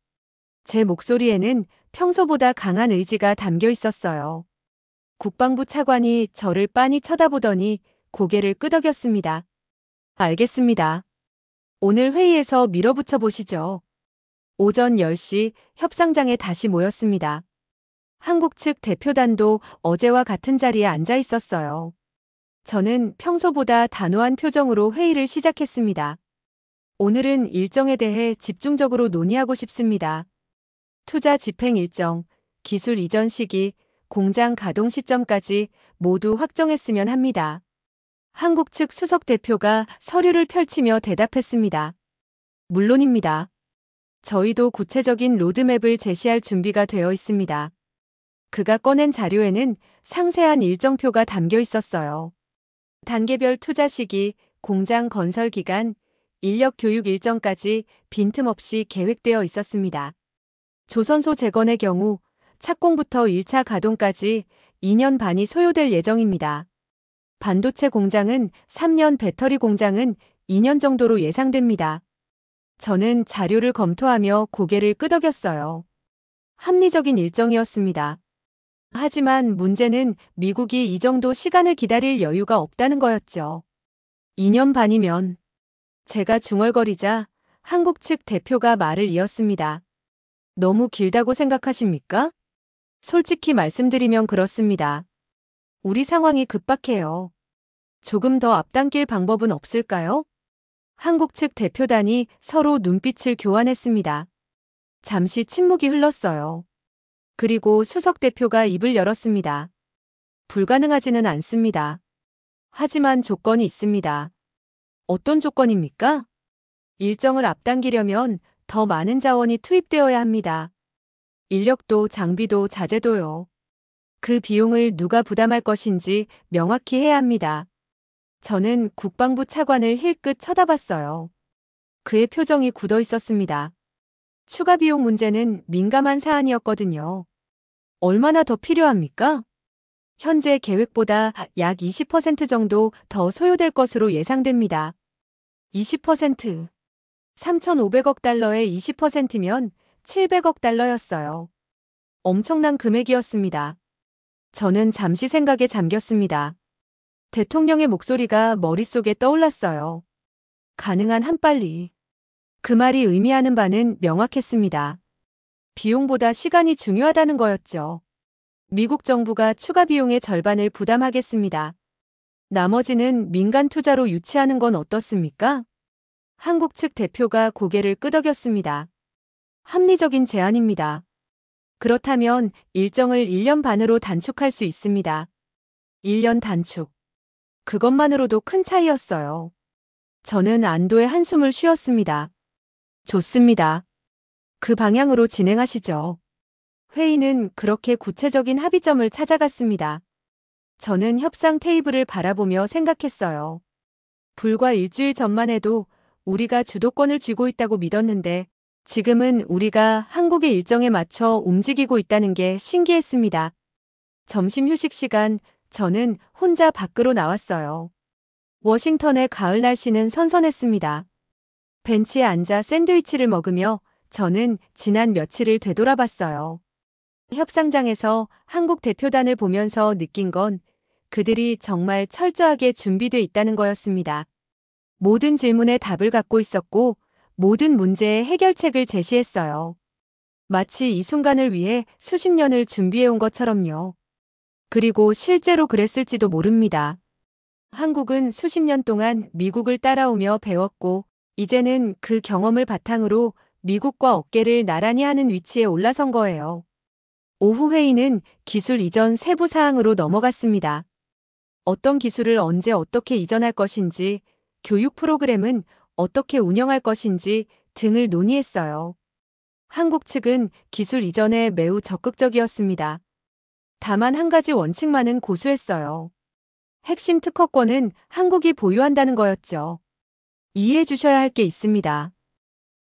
제 목소리에는 평소보다 강한 의지가 담겨 있었어요. 국방부 차관이 저를 빤히 쳐다보더니 고개를 끄덕였습니다. 알겠습니다. 오늘 회의에서 밀어붙여 보시죠. 오전 10시 협상장에 다시 모였습니다. 한국 측 대표단도 어제와 같은 자리에 앉아 있었어요. 저는 평소보다 단호한 표정으로 회의를 시작했습니다. 오늘은 일정에 대해 집중적으로 논의하고 싶습니다. 투자 집행 일정, 기술 이전 시기, 공장 가동 시점까지 모두 확정했으면 합니다. 한국 측 수석 대표가 서류를 펼치며 대답했습니다. 물론입니다. 저희도 구체적인 로드맵을 제시할 준비가 되어 있습니다. 그가 꺼낸 자료에는 상세한 일정표가 담겨 있었어요. 단계별 투자 시기, 공장 건설 기간, 인력 교육 일정까지 빈틈없이 계획되어 있었습니다. 조선소 재건의 경우 착공부터 1차 가동까지 2년 반이 소요될 예정입니다. 반도체 공장은 3년, 배터리 공장은 2년 정도로 예상됩니다. 저는 자료를 검토하며 고개를 끄덕였어요. 합리적인 일정이었습니다. 하지만 문제는 미국이 이 정도 시간을 기다릴 여유가 없다는 거였죠. 2년 반이면 제가 중얼거리자 한국 측 대표가 말을 이었습니다. 너무 길다고 생각하십니까? 솔직히 말씀드리면 그렇습니다. 우리 상황이 급박해요. 조금 더 앞당길 방법은 없을까요? 한국 측 대표단이 서로 눈빛을 교환했습니다. 잠시 침묵이 흘렀어요. 그리고 수석 대표가 입을 열었습니다. 불가능하지는 않습니다. 하지만 조건이 있습니다. 어떤 조건입니까? 일정을 앞당기려면 더 많은 자원이 투입되어야 합니다. 인력도 장비도 자재도요. 그 비용을 누가 부담할 것인지 명확히 해야 합니다. 저는 국방부 차관을 힐끗 쳐다봤어요. 그의 표정이 굳어 있었습니다. 추가 비용 문제는 민감한 사안이었거든요. 얼마나 더 필요합니까? 현재 계획보다 약 20% 정도 더 소요될 것으로 예상됩니다. 20%. 3,500억 달러의 20%면 700억 달러였어요. 엄청난 금액이었습니다. 저는 잠시 생각에 잠겼습니다. 대통령의 목소리가 머릿속에 떠올랐어요. 가능한 한 빨리. 그 말이 의미하는 바는 명확했습니다. 비용보다 시간이 중요하다는 거였죠. 미국 정부가 추가 비용의 절반을 부담하겠습니다. 나머지는 민간 투자로 유치하는 건 어떻습니까? 한국 측 대표가 고개를 끄덕였습니다. 합리적인 제안입니다. 그렇다면 일정을 1년 반으로 단축할 수 있습니다. 1년 단축. 그것만으로도 큰 차이였어요. 저는 안도의 한숨을 쉬었습니다. 좋습니다. 그 방향으로 진행하시죠. 회의는 그렇게 구체적인 합의점을 찾아갔습니다. 저는 협상 테이블을 바라보며 생각했어요. 불과 일주일 전만 해도 우리가 주도권을 쥐고 있다고 믿었는데 지금은 우리가 한국의 일정에 맞춰 움직이고 있다는 게 신기했습니다. 점심 휴식 시간, 저는 혼자 밖으로 나왔어요. 워싱턴의 가을 날씨는 선선했습니다. 벤치에 앉아 샌드위치를 먹으며 저는 지난 며칠을 되돌아봤어요. 협상장에서 한국 대표단을 보면서 느낀 건 그들이 정말 철저하게 준비돼 있다는 거였습니다. 모든 질문에 답을 갖고 있었고 모든 문제의 해결책을 제시했어요. 마치 이 순간을 위해 수십 년을 준비해온 것처럼요. 그리고 실제로 그랬을지도 모릅니다. 한국은 수십 년 동안 미국을 따라오며 배웠고 이제는 그 경험을 바탕으로 미국과 어깨를 나란히 하는 위치에 올라선 거예요. 오후 회의는 기술 이전 세부 사항으로 넘어갔습니다. 어떤 기술을 언제 어떻게 이전할 것인지, 교육 프로그램은 어떻게 운영할 것인지 등을 논의했어요. 한국 측은 기술 이전에 매우 적극적이었습니다. 다만 한 가지 원칙만은 고수했어요. 핵심 특허권은 한국이 보유한다는 거였죠. 이해해 주셔야 할 게 있습니다.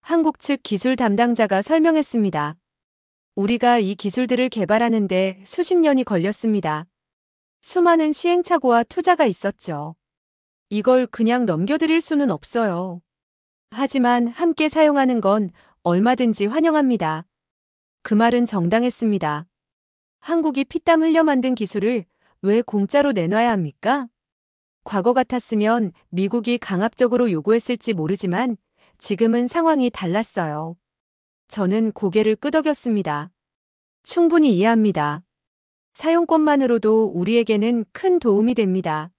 한국 측 기술 담당자가 설명했습니다. 우리가 이 기술들을 개발하는데 수십 년이 걸렸습니다. 수많은 시행착오와 투자가 있었죠. 이걸 그냥 넘겨드릴 수는 없어요. 하지만 함께 사용하는 건 얼마든지 환영합니다. 그 말은 정당했습니다. 한국이 피땀 흘려 만든 기술을 왜 공짜로 내놔야 합니까? 과거 같았으면 미국이 강압적으로 요구했을지 모르지만 지금은 상황이 달랐어요. 저는 고개를 끄덕였습니다. 충분히 이해합니다. 사용권만으로도 우리에게는 큰 도움이 됩니다.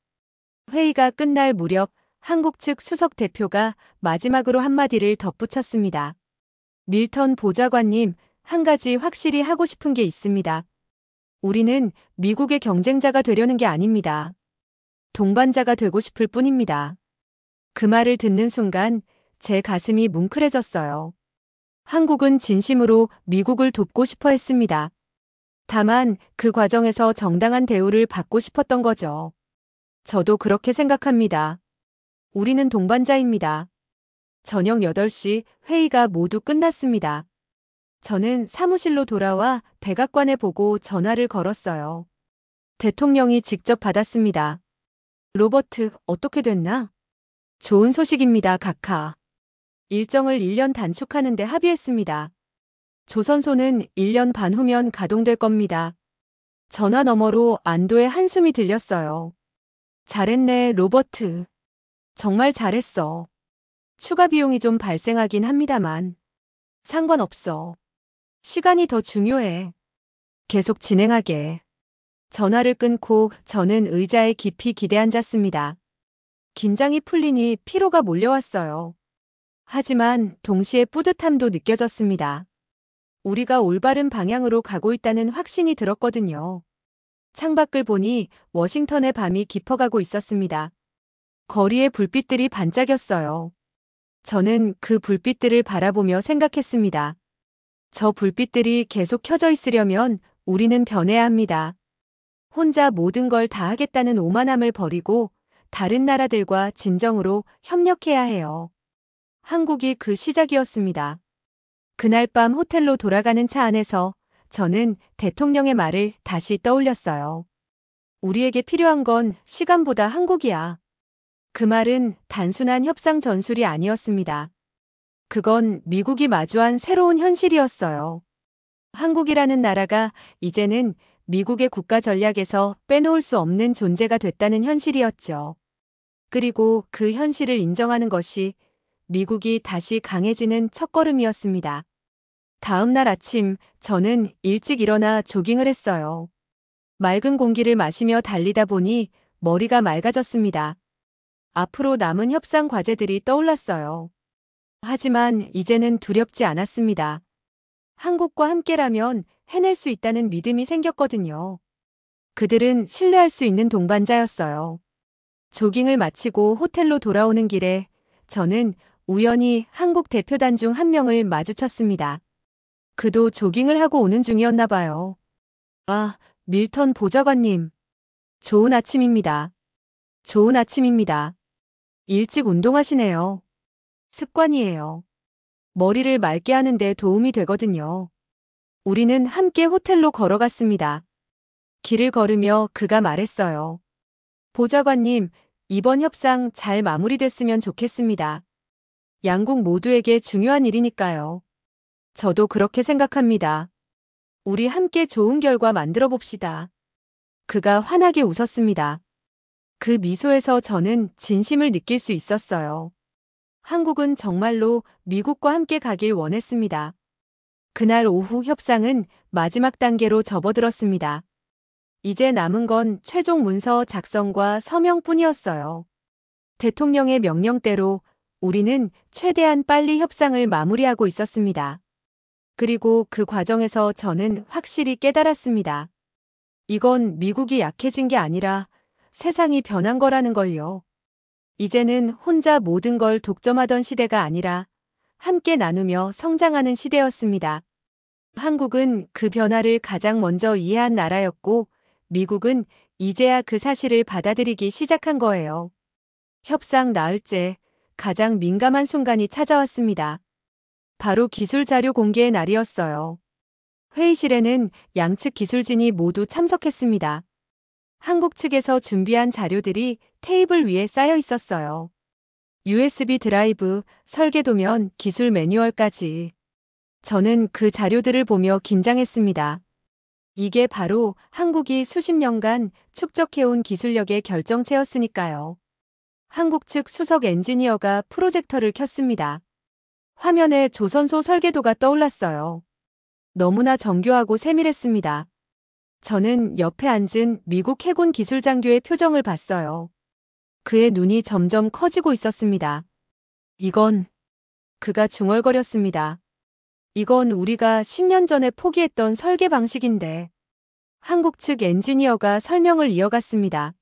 회의가 끝날 무렵 한국 측 수석 대표가 마지막으로 한마디를 덧붙였습니다. 밀턴 보좌관님, 한 가지 확실히 하고 싶은 게 있습니다. 우리는 미국의 경쟁자가 되려는 게 아닙니다. 동반자가 되고 싶을 뿐입니다. 그 말을 듣는 순간 제 가슴이 뭉클해졌어요. 한국은 진심으로 미국을 돕고 싶어 했습니다. 다만 그 과정에서 정당한 대우를 받고 싶었던 거죠. 저도 그렇게 생각합니다. 우리는 동반자입니다. 저녁 8시 회의가 모두 끝났습니다. 저는 사무실로 돌아와 백악관에 보고 전화를 걸었어요. 대통령이 직접 받았습니다. 로버트, 어떻게 됐나? 좋은 소식입니다, 카카. 일정을 1년 단축하는 데 합의했습니다. 조선소는 1년 반 후면 가동될 겁니다. 전화 너머로 안도의 한숨이 들렸어요. 잘했네, 로버트. 정말 잘했어. 추가 비용이 좀 발생하긴 합니다만. 상관없어. 시간이 더 중요해. 계속 진행하게. 전화를 끊고 저는 의자에 깊이 기대앉았습니다. 긴장이 풀리니 피로가 몰려왔어요. 하지만 동시에 뿌듯함도 느껴졌습니다. 우리가 올바른 방향으로 가고 있다는 확신이 들었거든요. 창밖을 보니 워싱턴의 밤이 깊어가고 있었습니다. 거리의 불빛들이 반짝였어요. 저는 그 불빛들을 바라보며 생각했습니다. 저 불빛들이 계속 켜져 있으려면 우리는 변해야 합니다. 혼자 모든 걸 다 하겠다는 오만함을 버리고 다른 나라들과 진정으로 협력해야 해요. 한국이 그 시작이었습니다. 그날 밤 호텔로 돌아가는 차 안에서 저는 대통령의 말을 다시 떠올렸어요. 우리에게 필요한 건 시간보다 한국이야. 그 말은 단순한 협상 전술이 아니었습니다. 그건 미국이 마주한 새로운 현실이었어요. 한국이라는 나라가 이제는 미국의 국가 전략에서 빼놓을 수 없는 존재가 됐다는 현실이었죠. 그리고 그 현실을 인정하는 것이 미국이 다시 강해지는 첫걸음이었습니다. 다음 날 아침 저는 일찍 일어나 조깅을 했어요. 맑은 공기를 마시며 달리다 보니 머리가 맑아졌습니다. 앞으로 남은 협상 과제들이 떠올랐어요. 하지만 이제는 두렵지 않았습니다. 한국과 함께라면 해낼 수 있다는 믿음이 생겼거든요. 그들은 신뢰할 수 있는 동반자였어요. 조깅을 마치고 호텔로 돌아오는 길에 저는 우연히 한국 대표단 중 한 명을 마주쳤습니다. 그도 조깅을 하고 오는 중이었나 봐요. 아, 밀턴 보좌관님. 좋은 아침입니다. 좋은 아침입니다. 일찍 운동하시네요. 습관이에요. 머리를 맑게 하는 데 도움이 되거든요. 우리는 함께 호텔로 걸어갔습니다. 길을 걸으며 그가 말했어요. 보좌관님, 이번 협상 잘 마무리됐으면 좋겠습니다. 양국 모두에게 중요한 일이니까요. 저도 그렇게 생각합니다. 우리 함께 좋은 결과 만들어 봅시다. 그가 환하게 웃었습니다. 그 미소에서 저는 진심을 느낄 수 있었어요. 한국은 정말로 미국과 함께 가길 원했습니다. 그날 오후 협상은 마지막 단계로 접어들었습니다. 이제 남은 건 최종 문서 작성과 서명뿐이었어요. 대통령의 명령대로 우리는 최대한 빨리 협상을 마무리하고 있었습니다. 그리고 그 과정에서 저는 확실히 깨달았습니다. 이건 미국이 약해진 게 아니라 세상이 변한 거라는 걸요. 이제는 혼자 모든 걸 독점하던 시대가 아니라 함께 나누며 성장하는 시대였습니다. 한국은 그 변화를 가장 먼저 이해한 나라였고 미국은 이제야 그 사실을 받아들이기 시작한 거예요. 협상 나흘째 가장 민감한 순간이 찾아왔습니다. 바로 기술 자료 공개의 날이었어요. 회의실에는 양측 기술진이 모두 참석했습니다. 한국 측에서 준비한 자료들이 테이블 위에 쌓여 있었어요. USB 드라이브, 설계도면, 기술 매뉴얼까지. 저는 그 자료들을 보며 긴장했습니다. 이게 바로 한국이 수십 년간 축적해온 기술력의 결정체였으니까요. 한국 측 수석 엔지니어가 프로젝터를 켰습니다. 화면에 조선소 설계도가 떠올랐어요. 너무나 정교하고 세밀했습니다. 저는 옆에 앉은 미국 해군 기술 장교의 표정을 봤어요. 그의 눈이 점점 커지고 있었습니다. 이건, 그가 중얼거렸습니다. 이건 우리가 10년 전에 포기했던 설계 방식인데. 한국 측 엔지니어가 설명을 이어갔습니다.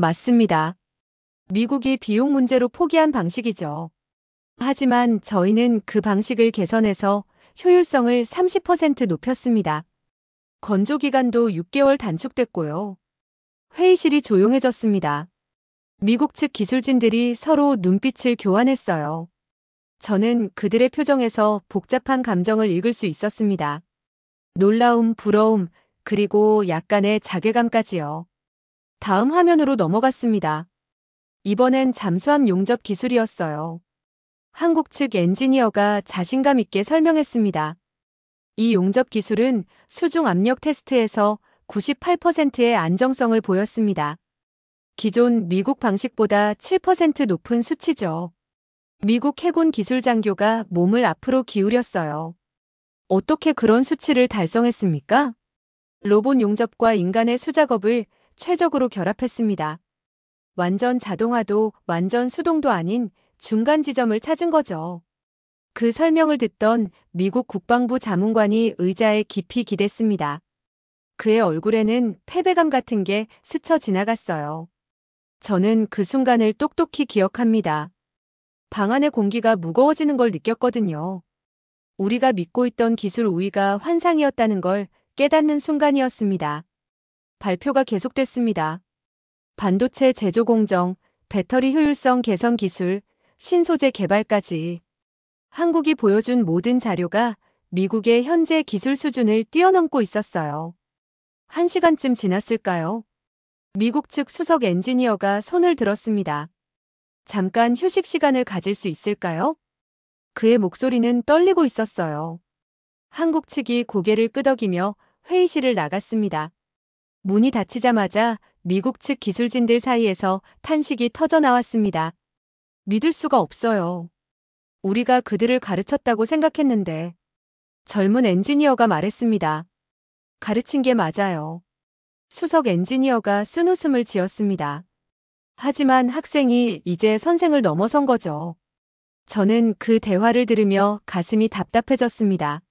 맞습니다. 미국이 비용 문제로 포기한 방식이죠. 하지만 저희는 그 방식을 개선해서 효율성을 30% 높였습니다. 건조 기간도 6개월 단축됐고요. 회의실이 조용해졌습니다. 미국 측 기술진들이 서로 눈빛을 교환했어요. 저는 그들의 표정에서 복잡한 감정을 읽을 수 있었습니다. 놀라움, 부러움, 그리고 약간의 자괴감까지요. 다음 화면으로 넘어갔습니다. 이번엔 잠수함 용접 기술이었어요. 한국 측 엔지니어가 자신감 있게 설명했습니다. 이 용접 기술은 수중 압력 테스트에서 98%의 안정성을 보였습니다. 기존 미국 방식보다 7% 높은 수치죠. 미국 해군 기술 장교가 몸을 앞으로 기울였어요. 어떻게 그런 수치를 달성했습니까? 로봇 용접과 인간의 수작업을 최적으로 결합했습니다. 완전 자동화도 완전 수동도 아닌 중간 지점을 찾은 거죠. 그 설명을 듣던 미국 국방부 자문관이 의자에 깊이 기댔습니다. 그의 얼굴에는 패배감 같은 게 스쳐 지나갔어요. 저는 그 순간을 똑똑히 기억합니다. 방 안의 공기가 무거워지는 걸 느꼈거든요. 우리가 믿고 있던 기술 우위가 환상이었다는 걸 깨닫는 순간이었습니다. 발표가 계속됐습니다. 반도체 제조 공정, 배터리 효율성 개선 기술, 신소재 개발까지. 한국이 보여준 모든 자료가 미국의 현재 기술 수준을 뛰어넘고 있었어요. 1시간쯤 지났을까요? 미국 측 수석 엔지니어가 손을 들었습니다. 잠깐 휴식 시간을 가질 수 있을까요? 그의 목소리는 떨리고 있었어요. 한국 측이 고개를 끄덕이며 회의실을 나갔습니다. 문이 닫히자마자 미국 측 기술진들 사이에서 탄식이 터져 나왔습니다. 믿을 수가 없어요. 우리가 그들을 가르쳤다고 생각했는데. 젊은 엔지니어가 말했습니다. 가르친 게 맞아요. 수석 엔지니어가 쓴웃음을 지었습니다. 하지만 학생이 이제 선생을 넘어선 거죠. 저는 그 대화를 들으며 가슴이 답답해졌습니다.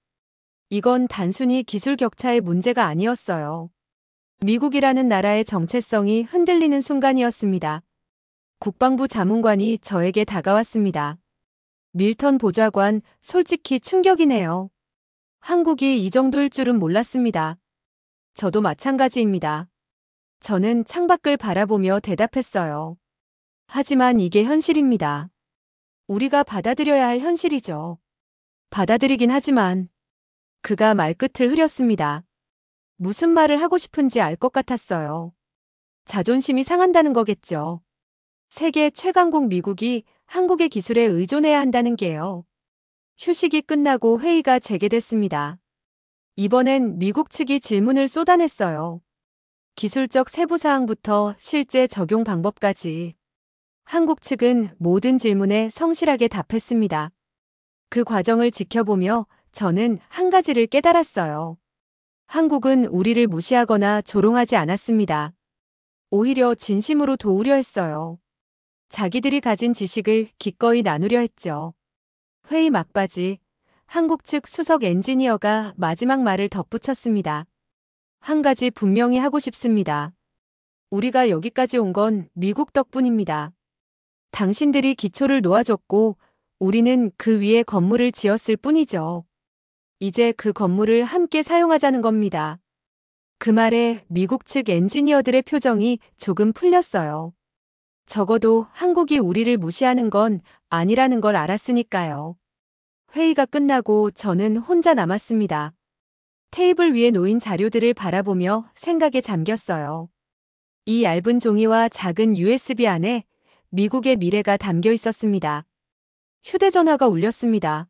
이건 단순히 기술 격차의 문제가 아니었어요. 미국이라는 나라의 정체성이 흔들리는 순간이었습니다. 국방부 자문관이 저에게 다가왔습니다. 밀턴 보좌관, 솔직히 충격이네요. 한국이 이 정도일 줄은 몰랐습니다. 저도 마찬가지입니다. 저는 창밖을 바라보며 대답했어요. 하지만 이게 현실입니다. 우리가 받아들여야 할 현실이죠. 받아들이긴 하지만. 그가 말끝을 흐렸습니다. 무슨 말을 하고 싶은지 알 것 같았어요. 자존심이 상한다는 거겠죠. 세계 최강국 미국이 한국의 기술에 의존해야 한다는 게요. 휴식이 끝나고 회의가 재개됐습니다. 이번엔 미국 측이 질문을 쏟아냈어요. 기술적 세부 사항부터 실제 적용 방법까지. 한국 측은 모든 질문에 성실하게 답했습니다. 그 과정을 지켜보며 저는 한 가지를 깨달았어요. 한국은 우리를 무시하거나 조롱하지 않았습니다. 오히려 진심으로 도우려 했어요. 자기들이 가진 지식을 기꺼이 나누려 했죠. 회의 막바지, 한국 측 수석 엔지니어가 마지막 말을 덧붙였습니다. 한 가지 분명히 하고 싶습니다. 우리가 여기까지 온 건 미국 덕분입니다. 당신들이 기초를 놓아줬고 우리는 그 위에 건물을 지었을 뿐이죠. 이제 그 건물을 함께 사용하자는 겁니다. 그 말에 미국 측 엔지니어들의 표정이 조금 풀렸어요. 적어도 한국이 우리를 무시하는 건 아니라는 걸 알았으니까요. 회의가 끝나고 저는 혼자 남았습니다. 테이블 위에 놓인 자료들을 바라보며 생각에 잠겼어요. 이 얇은 종이와 작은 USB 안에 미국의 미래가 담겨 있었습니다. 휴대전화가 울렸습니다.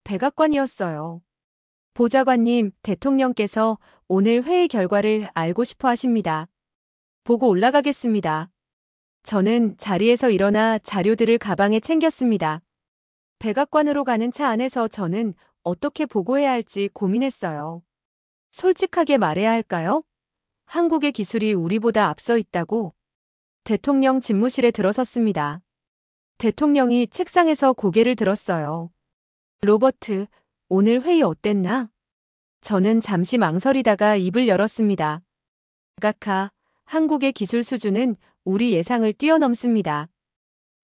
백악관이었어요. 보좌관님, 대통령께서 오늘 회의 결과를 알고 싶어 하십니다. 보고 올라가겠습니다. 저는 자리에서 일어나 자료들을 가방에 챙겼습니다. 백악관으로 가는 차 안에서 저는 어떻게 보고해야 할지 고민했어요. 솔직하게 말해야 할까요? 한국의 기술이 우리보다 앞서 있다고. 대통령 집무실에 들어섰습니다. 대통령이 책상에서 고개를 들었어요. 로버트, 오늘 회의 어땠나? 저는 잠시 망설이다가 입을 열었습니다. 백악하, 한국의 기술 수준은 우리 예상을 뛰어넘습니다.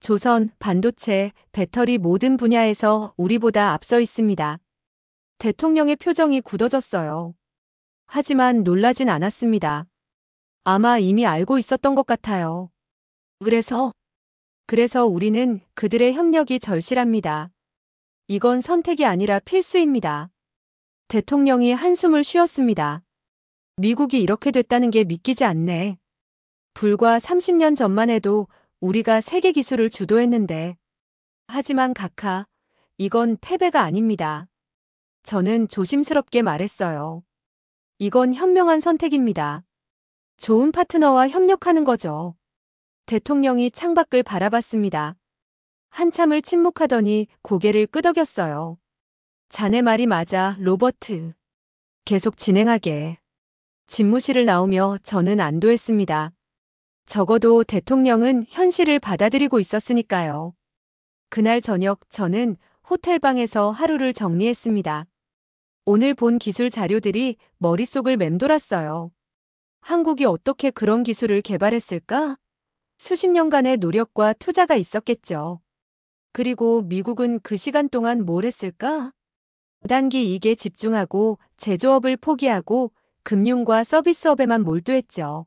조선, 반도체, 배터리 모든 분야에서 우리보다 앞서 있습니다. 대통령의 표정이 굳어졌어요. 하지만 놀라진 않았습니다. 아마 이미 알고 있었던 것 같아요. 그래서 우리는 그들의 협력이 절실합니다. 이건 선택이 아니라 필수입니다. 대통령이 한숨을 쉬었습니다. 미국이 이렇게 됐다는 게 믿기지 않네. 불과 30년 전만 해도 우리가 세계 기술을 주도했는데. 하지만 각하, 이건 패배가 아닙니다. 저는 조심스럽게 말했어요. 이건 현명한 선택입니다. 좋은 파트너와 협력하는 거죠. 대통령이 창밖을 바라봤습니다. 한참을 침묵하더니 고개를 끄덕였어요. 자네 말이 맞아, 로버트. 계속 진행하게. 집무실을 나오며 저는 안도했습니다. 적어도 대통령은 현실을 받아들이고 있었으니까요. 그날 저녁 저는 호텔방에서 하루를 정리했습니다. 오늘 본 기술 자료들이 머릿속을 맴돌았어요. 한국이 어떻게 그런 기술을 개발했을까? 수십 년간의 노력과 투자가 있었겠죠. 그리고 미국은 그 시간 동안 뭘 했을까? 단기 이익에 집중하고 제조업을 포기하고 금융과 서비스업에만 몰두했죠.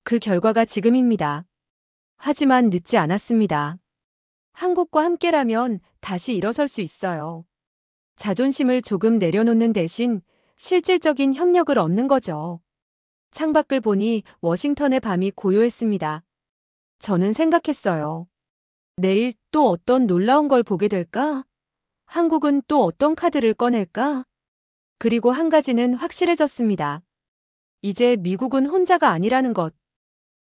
그 결과가 지금입니다. 하지만 늦지 않았습니다. 한국과 함께라면 다시 일어설 수 있어요. 자존심을 조금 내려놓는 대신 실질적인 협력을 얻는 거죠. 창밖을 보니 워싱턴의 밤이 고요했습니다. 저는 생각했어요. 내일 또 어떤 놀라운 걸 보게 될까? 한국은 또 어떤 카드를 꺼낼까? 그리고 한 가지는 확실해졌습니다. 이제 미국은 혼자가 아니라는 것.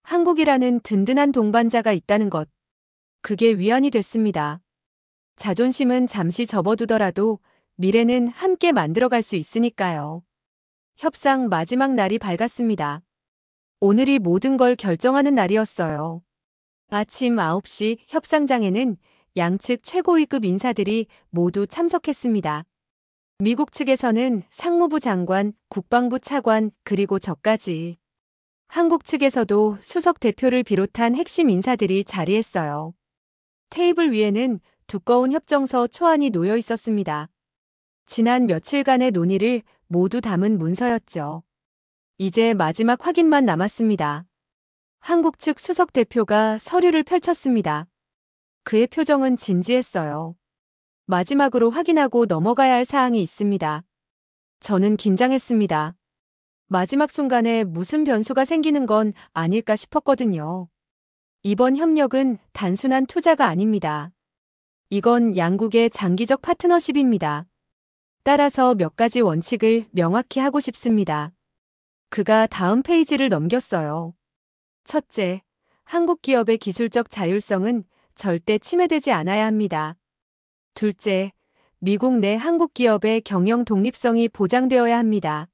한국이라는 든든한 동반자가 있다는 것. 그게 위안이 됐습니다. 자존심은 잠시 접어두더라도 미래는 함께 만들어갈 수 있으니까요. 협상 마지막 날이 밝았습니다. 오늘이 모든 걸 결정하는 날이었어요. 아침 9시 협상장에는 양측 최고위급 인사들이 모두 참석했습니다. 미국 측에서는 상무부 장관, 국방부 차관, 그리고 저까지. 한국 측에서도 수석 대표를 비롯한 핵심 인사들이 자리했어요. 테이블 위에는 두꺼운 협정서 초안이 놓여 있었습니다. 지난 며칠간의 논의를 모두 담은 문서였죠. 이제 마지막 확인만 남았습니다. 한국 측 수석 대표가 서류를 펼쳤습니다. 그의 표정은 진지했어요. 마지막으로 확인하고 넘어가야 할 사항이 있습니다. 저는 긴장했습니다. 마지막 순간에 무슨 변수가 생기는 건 아닐까 싶었거든요. 이번 협력은 단순한 투자가 아닙니다. 이건 양국의 장기적 파트너십입니다. 따라서 몇 가지 원칙을 명확히 하고 싶습니다. 그가 다음 페이지를 넘겼어요. 첫째, 한국 기업의 기술적 자율성은 절대 침해되지 않아야 합니다. 둘째, 미국 내 한국 기업의 경영 독립성이 보장되어야 합니다.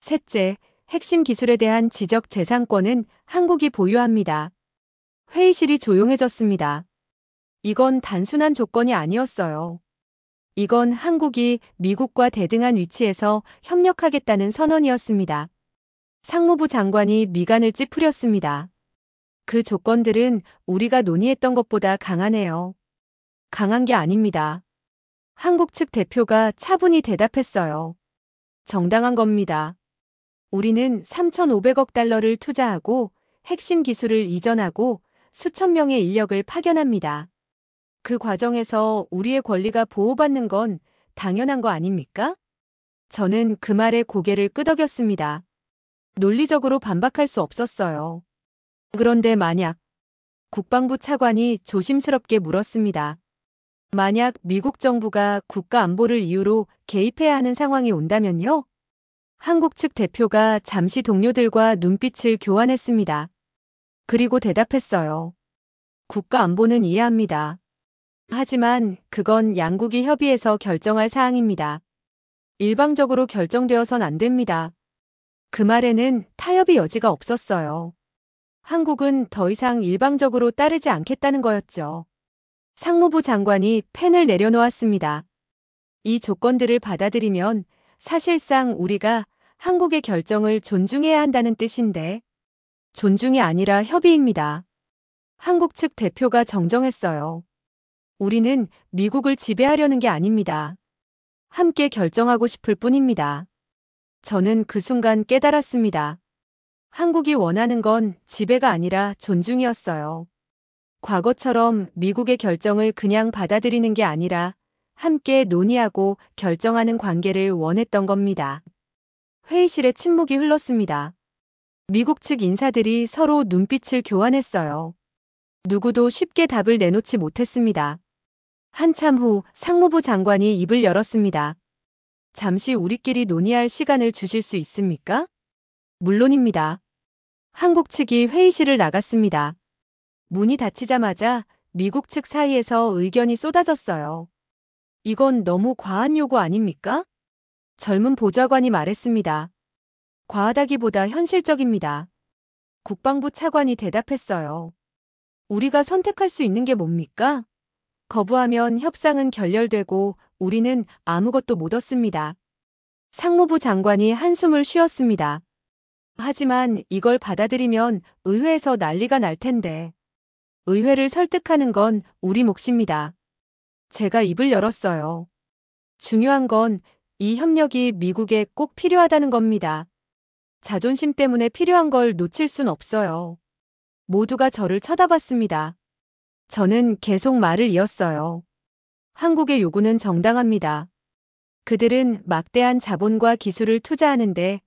셋째, 핵심 기술에 대한 지적 재산권은 한국이 보유합니다. 회의실이 조용해졌습니다. 이건 단순한 조건이 아니었어요. 이건 한국이 미국과 대등한 위치에서 협력하겠다는 선언이었습니다. 상무부 장관이 미간을 찌푸렸습니다. 그 조건들은 우리가 논의했던 것보다 강하네요. 강한 게 아닙니다. 한국 측 대표가 차분히 대답했어요. 정당한 겁니다. 우리는 3,500억 달러를 투자하고 핵심 기술을 이전하고 수천 명의 인력을 파견합니다. 그 과정에서 우리의 권리가 보호받는 건 당연한 거 아닙니까? 저는 그 말에 고개를 끄덕였습니다. 논리적으로 반박할 수 없었어요. 그런데 만약 국방부 차관이 조심스럽게 물었습니다. 만약 미국 정부가 국가 안보를 이유로 개입해야 하는 상황이 온다면요? 한국 측 대표가 잠시 동료들과 눈빛을 교환했습니다. 그리고 대답했어요. 국가 안보는 이해합니다. 하지만 그건 양국이 협의해서 결정할 사항입니다. 일방적으로 결정되어선 안 됩니다. 그 말에는 타협의 여지가 없었어요. 한국은 더 이상 일방적으로 따르지 않겠다는 거였죠. 상무부 장관이 펜을 내려놓았습니다. 이 조건들을 받아들이면 사실상 우리가 한국의 결정을 존중해야 한다는 뜻인데, 존중이 아니라 협의입니다. 한국 측 대표가 정정했어요. 우리는 미국을 지배하려는 게 아닙니다. 함께 결정하고 싶을 뿐입니다. 저는 그 순간 깨달았습니다. 한국이 원하는 건 지배가 아니라 존중이었어요. 과거처럼 미국의 결정을 그냥 받아들이는 게 아니라 함께 논의하고 결정하는 관계를 원했던 겁니다. 회의실에 침묵이 흘렀습니다. 미국 측 인사들이 서로 눈빛을 교환했어요. 누구도 쉽게 답을 내놓지 못했습니다. 한참 후 상무부 장관이 입을 열었습니다. 잠시 우리끼리 논의할 시간을 주실 수 있습니까? 물론입니다. 한국 측이 회의실을 나갔습니다. 문이 닫히자마자 미국 측 사이에서 의견이 쏟아졌어요. 이건 너무 과한 요구 아닙니까? 젊은 보좌관이 말했습니다. 과하다기보다 현실적입니다. 국방부 차관이 대답했어요. 우리가 선택할 수 있는 게 뭡니까? 거부하면 협상은 결렬되고 우리는 아무것도 못 얻습니다. 상무부 장관이 한숨을 쉬었습니다. 하지만 이걸 받아들이면 의회에서 난리가 날 텐데. 의회를 설득하는 건 우리 몫입니다. 제가 입을 열었어요. 중요한 건 이 협력이 미국에 꼭 필요하다는 겁니다. 자존심 때문에 필요한 걸 놓칠 순 없어요. 모두가 저를 쳐다봤습니다. 저는 계속 말을 이었어요. 한국의 요구는 정당합니다. 그들은 막대한 자본과 기술을 투자하는데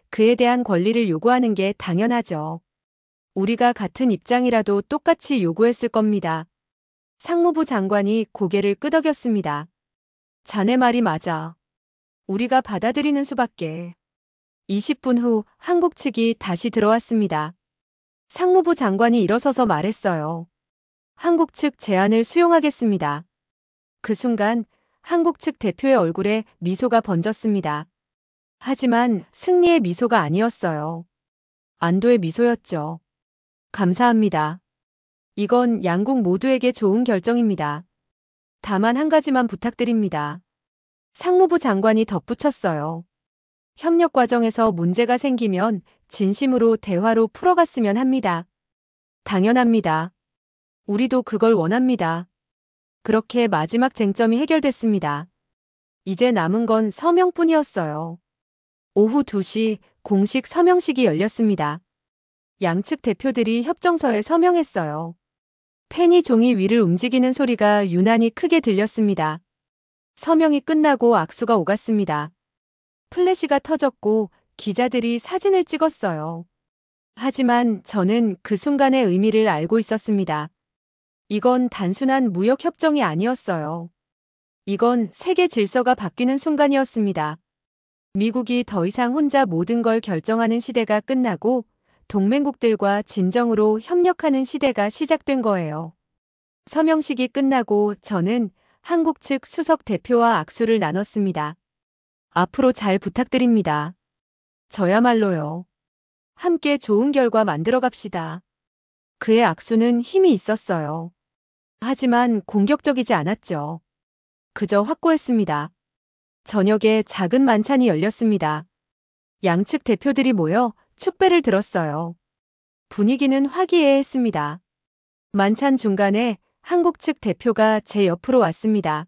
그에 대한 권리를 요구하는 게 당연하죠. 우리가 같은 입장이라도 똑같이 요구했을 겁니다. 상무부 장관이 고개를 끄덕였습니다. 자네 말이 맞아. 우리가 받아들이는 수밖에. 20분 후 한국 측이 다시 들어왔습니다. 상무부 장관이 일어서서 말했어요. 한국 측 제안을 수용하겠습니다. 그 순간 한국 측 대표의 얼굴에 미소가 번졌습니다. 하지만 승리의 미소가 아니었어요. 안도의 미소였죠. 감사합니다. 이건 양국 모두에게 좋은 결정입니다. 다만 한 가지만 부탁드립니다. 상무부 장관이 덧붙였어요. 협력 과정에서 문제가 생기면 진심으로 대화로 풀어갔으면 합니다. 당연합니다. 우리도 그걸 원합니다. 그렇게 마지막 쟁점이 해결됐습니다. 이제 남은 건 서명뿐이었어요. 오후 2시 공식 서명식이 열렸습니다. 양측 대표들이 협정서에 서명했어요. 펜이 종이 위를 움직이는 소리가 유난히 크게 들렸습니다. 서명이 끝나고 악수가 오갔습니다. 플래시가 터졌고 기자들이 사진을 찍었어요. 하지만 저는 그 순간의 의미를 알고 있었습니다. 이건 단순한 무역 협정이 아니었어요. 이건 세계 질서가 바뀌는 순간이었습니다. 미국이 더 이상 혼자 모든 걸 결정하는 시대가 끝나고 동맹국들과 진정으로 협력하는 시대가 시작된 거예요. 서명식이 끝나고 저는 한국 측 수석 대표와 악수를 나눴습니다. 앞으로 잘 부탁드립니다. 저야말로요. 함께 좋은 결과 만들어 갑시다. 그의 악수는 힘이 있었어요. 하지만 공격적이지 않았죠. 그저 확고했습니다. 저녁에 작은 만찬이 열렸습니다. 양측 대표들이 모여 축배를 들었어요. 분위기는 화기애애했습니다. 만찬 중간에 한국 측 대표가 제 옆으로 왔습니다.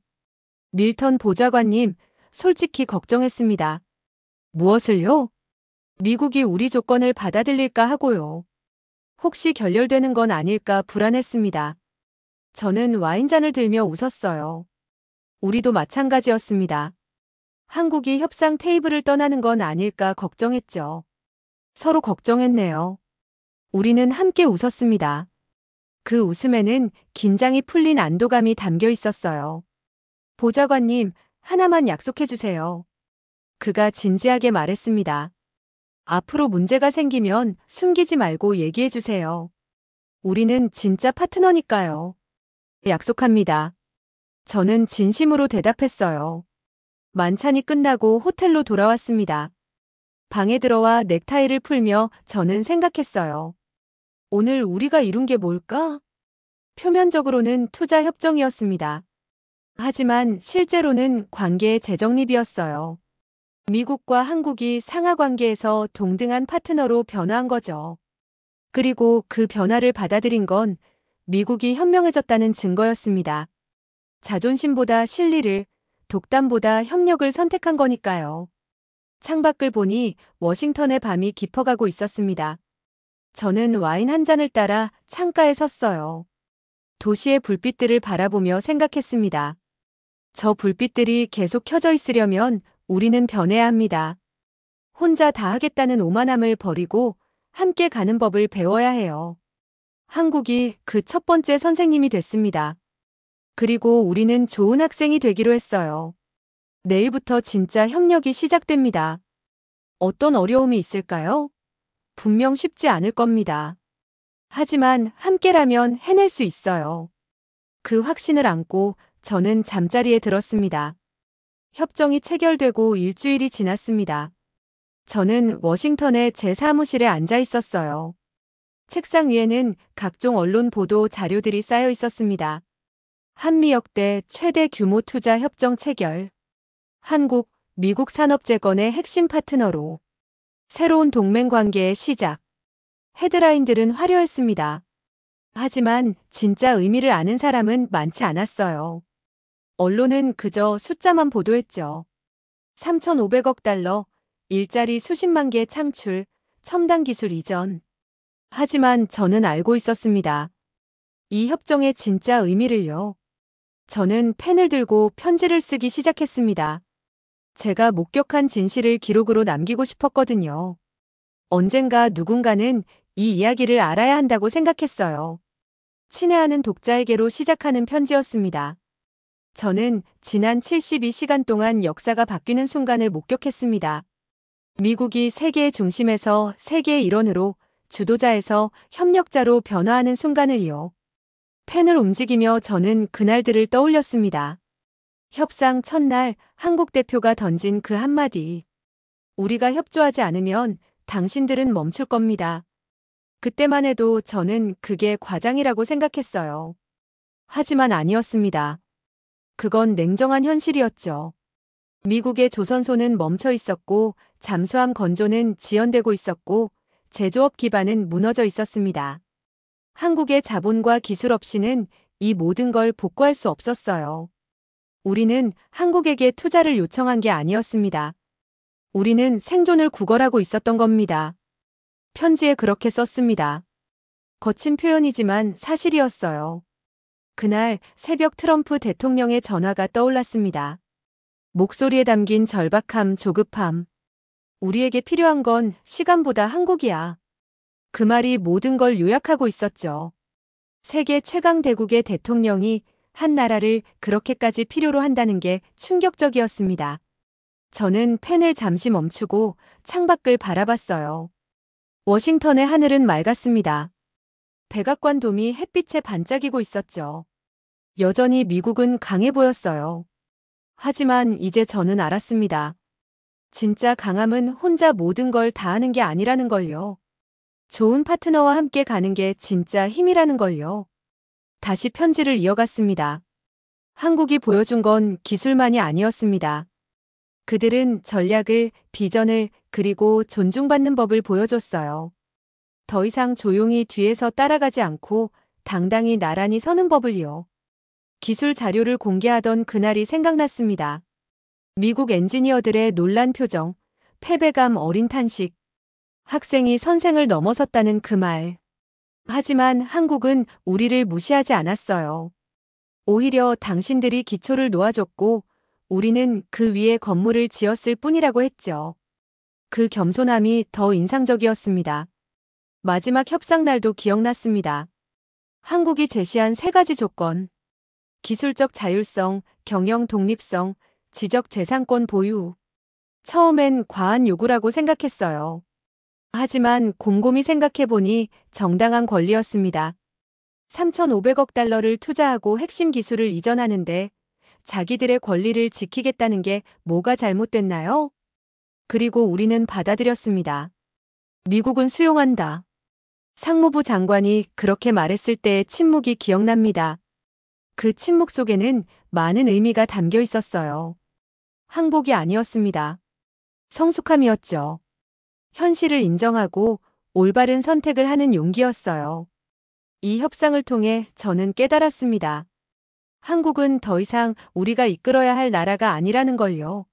밀턴 보좌관님, 솔직히 걱정했습니다. 무엇을요? 미국이 우리 조건을 받아들일까 하고요. 혹시 결렬되는 건 아닐까 불안했습니다. 저는 와인잔을 들며 웃었어요. 우리도 마찬가지였습니다. 한국이 협상 테이블을 떠나는 건 아닐까 걱정했죠. 서로 걱정했네요. 우리는 함께 웃었습니다. 그 웃음에는 긴장이 풀린 안도감이 담겨 있었어요. 보좌관님, 하나만 약속해 주세요. 그가 진지하게 말했습니다. 앞으로 문제가 생기면 숨기지 말고 얘기해 주세요. 우리는 진짜 파트너니까요. 약속합니다. 저는 진심으로 대답했어요. 만찬이 끝나고 호텔로 돌아왔습니다. 방에 들어와 넥타이를 풀며 저는 생각했어요. 오늘 우리가 이룬 게 뭘까? 표면적으로는 투자 협정이었습니다. 하지만 실제로는 관계의 재정립이었어요. 미국과 한국이 상하 관계에서 동등한 파트너로 변화한 거죠. 그리고 그 변화를 받아들인 건 미국이 현명해졌다는 증거였습니다. 자존심보다 실리를, 독단보다 협력을 선택한 거니까요. 창밖을 보니 워싱턴의 밤이 깊어가고 있었습니다. 저는 와인 한 잔을 따라 창가에 섰어요. 도시의 불빛들을 바라보며 생각했습니다. 저 불빛들이 계속 켜져 있으려면 우리는 변해야 합니다. 혼자 다 하겠다는 오만함을 버리고 함께 가는 법을 배워야 해요. 한국이 그 첫 번째 선생님이 됐습니다. 그리고 우리는 좋은 학생이 되기로 했어요. 내일부터 진짜 협력이 시작됩니다. 어떤 어려움이 있을까요? 분명 쉽지 않을 겁니다. 하지만 함께라면 해낼 수 있어요. 그 확신을 안고 저는 잠자리에 들었습니다. 협정이 체결되고 일주일이 지났습니다. 저는 워싱턴의 제 사무실에 앉아 있었어요. 책상 위에는 각종 언론 보도 자료들이 쌓여 있었습니다. 한미 역대 최대 규모 투자 협정 체결. 한국, 미국 산업재건의 핵심 파트너로. 새로운 동맹 관계의 시작. 헤드라인들은 화려했습니다. 하지만 진짜 의미를 아는 사람은 많지 않았어요. 언론은 그저 숫자만 보도했죠. 3,500억 달러, 일자리 수십만 개 창출, 첨단 기술 이전. 하지만 저는 알고 있었습니다. 이 협정의 진짜 의미를요. 저는 펜을 들고 편지를 쓰기 시작했습니다. 제가 목격한 진실을 기록으로 남기고 싶었거든요. 언젠가 누군가는 이 이야기를 알아야 한다고 생각했어요. 친애하는 독자에게로 시작하는 편지였습니다. 저는 지난 72시간 동안 역사가 바뀌는 순간을 목격했습니다. 미국이 세계의 중심에서 세계의 일원으로, 주도자에서 협력자로 변화하는 순간을요. 펜을 움직이며 저는 그날들을 떠올렸습니다. 협상 첫날 한국 대표가 던진 그 한마디. 우리가 협조하지 않으면 당신들은 멈출 겁니다. 그때만 해도 저는 그게 과장이라고 생각했어요. 하지만 아니었습니다. 그건 냉정한 현실이었죠. 미국의 조선소는 멈춰 있었고 잠수함 건조는 지연되고 있었고 제조업 기반은 무너져 있었습니다. 한국의 자본과 기술 없이는 이 모든 걸 복구할 수 없었어요. 우리는 한국에게 투자를 요청한 게 아니었습니다. 우리는 생존을 구걸하고 있었던 겁니다. 편지에 그렇게 썼습니다. 거친 표현이지만 사실이었어요. 그날 새벽 트럼프 대통령의 전화가 떠올랐습니다. 목소리에 담긴 절박함, 조급함. 우리에게 필요한 건 시간보다 한국이야. 그 말이 모든 걸 요약하고 있었죠. 세계 최강 대국의 대통령이 한 나라를 그렇게까지 필요로 한다는 게 충격적이었습니다. 저는 펜을 잠시 멈추고 창밖을 바라봤어요. 워싱턴의 하늘은 맑았습니다. 백악관 돔이 햇빛에 반짝이고 있었죠. 여전히 미국은 강해 보였어요. 하지만 이제 저는 알았습니다. 진짜 강함은 혼자 모든 걸 다 하는 게 아니라는 걸요. 좋은 파트너와 함께 가는 게 진짜 힘이라는 걸요. 다시 편지를 이어갔습니다. 한국이 보여준 건 기술만이 아니었습니다. 그들은 전략을, 비전을, 그리고 존중받는 법을 보여줬어요. 더 이상 조용히 뒤에서 따라가지 않고 당당히 나란히 서는 법을요. 기술 자료를 공개하던 그날이 생각났습니다. 미국 엔지니어들의 놀란 표정, 패배감 어린 탄식, 학생이 선생을 넘어섰다는 그 말. 하지만 한국은 우리를 무시하지 않았어요. 오히려 당신들이 기초를 놓아줬고 우리는 그 위에 건물을 지었을 뿐이라고 했죠. 그 겸손함이 더 인상적이었습니다. 마지막 협상 날도 기억났습니다. 한국이 제시한 세 가지 조건. 기술적 자율성, 경영 독립성, 지적 재산권 보유. 처음엔 과한 요구라고 생각했어요. 하지만 곰곰이 생각해보니 정당한 권리였습니다. 3,500억 달러를 투자하고 핵심 기술을 이전하는데 자기들의 권리를 지키겠다는 게 뭐가 잘못됐나요? 그리고 우리는 받아들였습니다. 미국은 수용한다. 상무부 장관이 그렇게 말했을 때의 침묵이 기억납니다. 그 침묵 속에는 많은 의미가 담겨 있었어요. 항복이 아니었습니다. 성숙함이었죠. 현실을 인정하고 올바른 선택을 하는 용기였어요. 이 협상을 통해 저는 깨달았습니다. 한국은 더 이상 우리가 이끌어야 할 나라가 아니라는 걸요.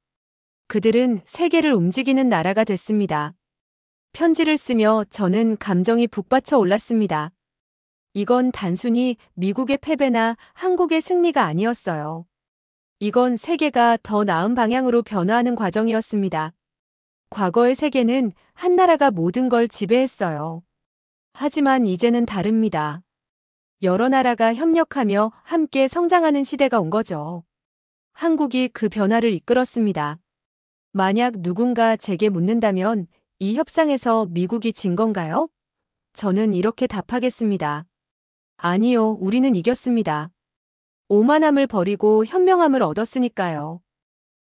그들은 세계를 움직이는 나라가 됐습니다. 편지를 쓰며 저는 감정이 북받쳐 올랐습니다. 이건 단순히 미국의 패배나 한국의 승리가 아니었어요. 이건 세계가 더 나은 방향으로 변화하는 과정이었습니다. 과거의 세계는 한 나라가 모든 걸 지배했어요. 하지만 이제는 다릅니다. 여러 나라가 협력하며 함께 성장하는 시대가 온 거죠. 한국이 그 변화를 이끌었습니다. 만약 누군가 제게 묻는다면 이 협상에서 미국이 진 건가요? 저는 이렇게 답하겠습니다. 아니요, 우리는 이겼습니다. 오만함을 버리고 현명함을 얻었으니까요.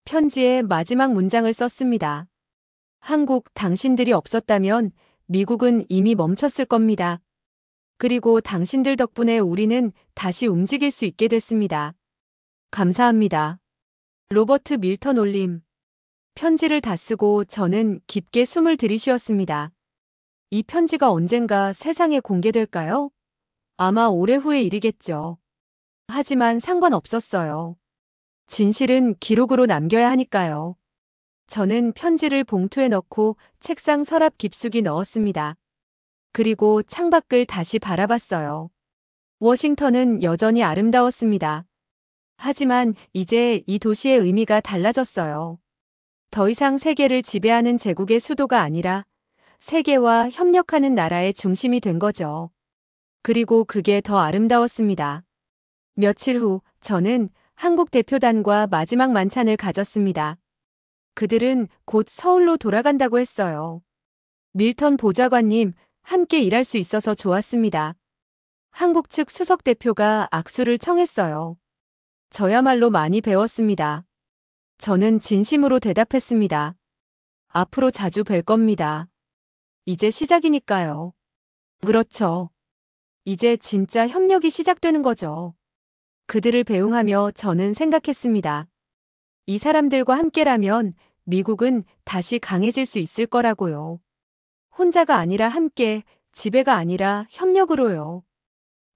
편지의 마지막 문장을 썼습니다. 한국, 당신들이 없었다면 미국은 이미 멈췄을 겁니다. 그리고 당신들 덕분에 우리는 다시 움직일 수 있게 됐습니다. 감사합니다. 로버트 밀턴 올림. 편지를 다 쓰고 저는 깊게 숨을 들이쉬었습니다. 이 편지가 언젠가 세상에 공개될까요? 아마 오래 후의 일이겠죠. 하지만 상관없었어요. 진실은 기록으로 남겨야 하니까요. 저는 편지를 봉투에 넣고 책상 서랍 깊숙이 넣었습니다. 그리고 창밖을 다시 바라봤어요. 워싱턴은 여전히 아름다웠습니다. 하지만 이제 이 도시의 의미가 달라졌어요. 더 이상 세계를 지배하는 제국의 수도가 아니라 세계와 협력하는 나라의 중심이 된 거죠. 그리고 그게 더 아름다웠습니다. 며칠 후 저는 한국 대표단과 마지막 만찬을 가졌습니다. 그들은 곧 서울로 돌아간다고 했어요. 밀턴 보좌관님, 함께 일할 수 있어서 좋았습니다. 한국 측 수석 대표가 악수를 청했어요. 저야말로 많이 배웠습니다. 저는 진심으로 대답했습니다. 앞으로 자주 뵐 겁니다. 이제 시작이니까요. 그렇죠. 이제 진짜 협력이 시작되는 거죠. 그들을 배웅하며 저는 생각했습니다. 이 사람들과 함께라면 미국은 다시 강해질 수 있을 거라고요. 혼자가 아니라 함께, 지배가 아니라 협력으로요.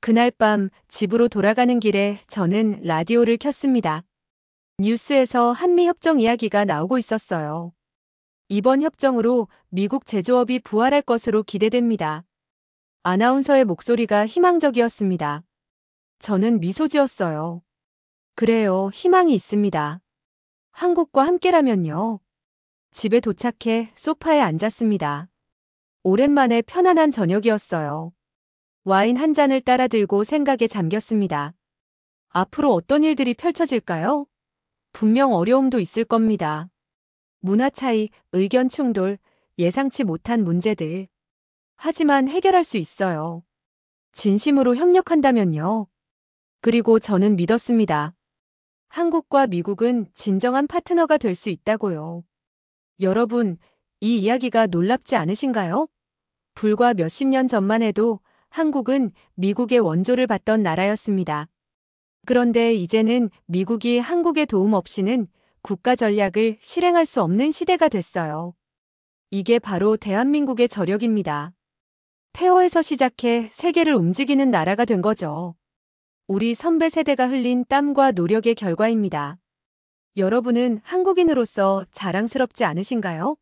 그날 밤 집으로 돌아가는 길에 저는 라디오를 켰습니다. 뉴스에서 한미협정 이야기가 나오고 있었어요. 이번 협정으로 미국 제조업이 부활할 것으로 기대됩니다. 아나운서의 목소리가 희망적이었습니다. 저는 미소 지었어요. 그래요, 희망이 있습니다. 한국과 함께라면요. 집에 도착해 소파에 앉았습니다. 오랜만에 편안한 저녁이었어요. 와인 한 잔을 따라 들고 생각에 잠겼습니다. 앞으로 어떤 일들이 펼쳐질까요? 분명 어려움도 있을 겁니다. 문화 차이, 의견 충돌, 예상치 못한 문제들. 하지만 해결할 수 있어요. 진심으로 협력한다면요. 그리고 저는 믿었습니다. 한국과 미국은 진정한 파트너가 될 수 있다고요. 여러분, 이 이야기가 놀랍지 않으신가요? 불과 몇십 년 전만 해도 한국은 미국의 원조를 받던 나라였습니다. 그런데 이제는 미국이 한국의 도움 없이는 국가 전략을 실행할 수 없는 시대가 됐어요. 이게 바로 대한민국의 저력입니다. 폐허에서 시작해 세계를 움직이는 나라가 된 거죠. 우리 선배 세대가 흘린 땀과 노력의 결과입니다. 여러분은 한국인으로서 자랑스럽지 않으신가요?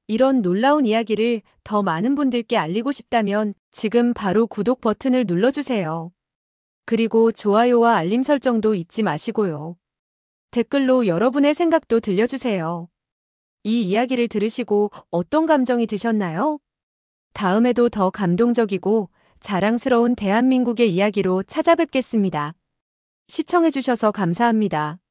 이런 놀라운 이야기를 더 많은 분들께 알리고 싶다면 지금 바로 구독 버튼을 눌러주세요. 그리고 좋아요와 알림 설정도 잊지 마시고요. 댓글로 여러분의 생각도 들려주세요. 이 이야기를 들으시고 어떤 감정이 드셨나요? 다음에도 더 감동적이고 자랑스러운 대한민국의 이야기로 찾아뵙겠습니다. 시청해주셔서 감사합니다.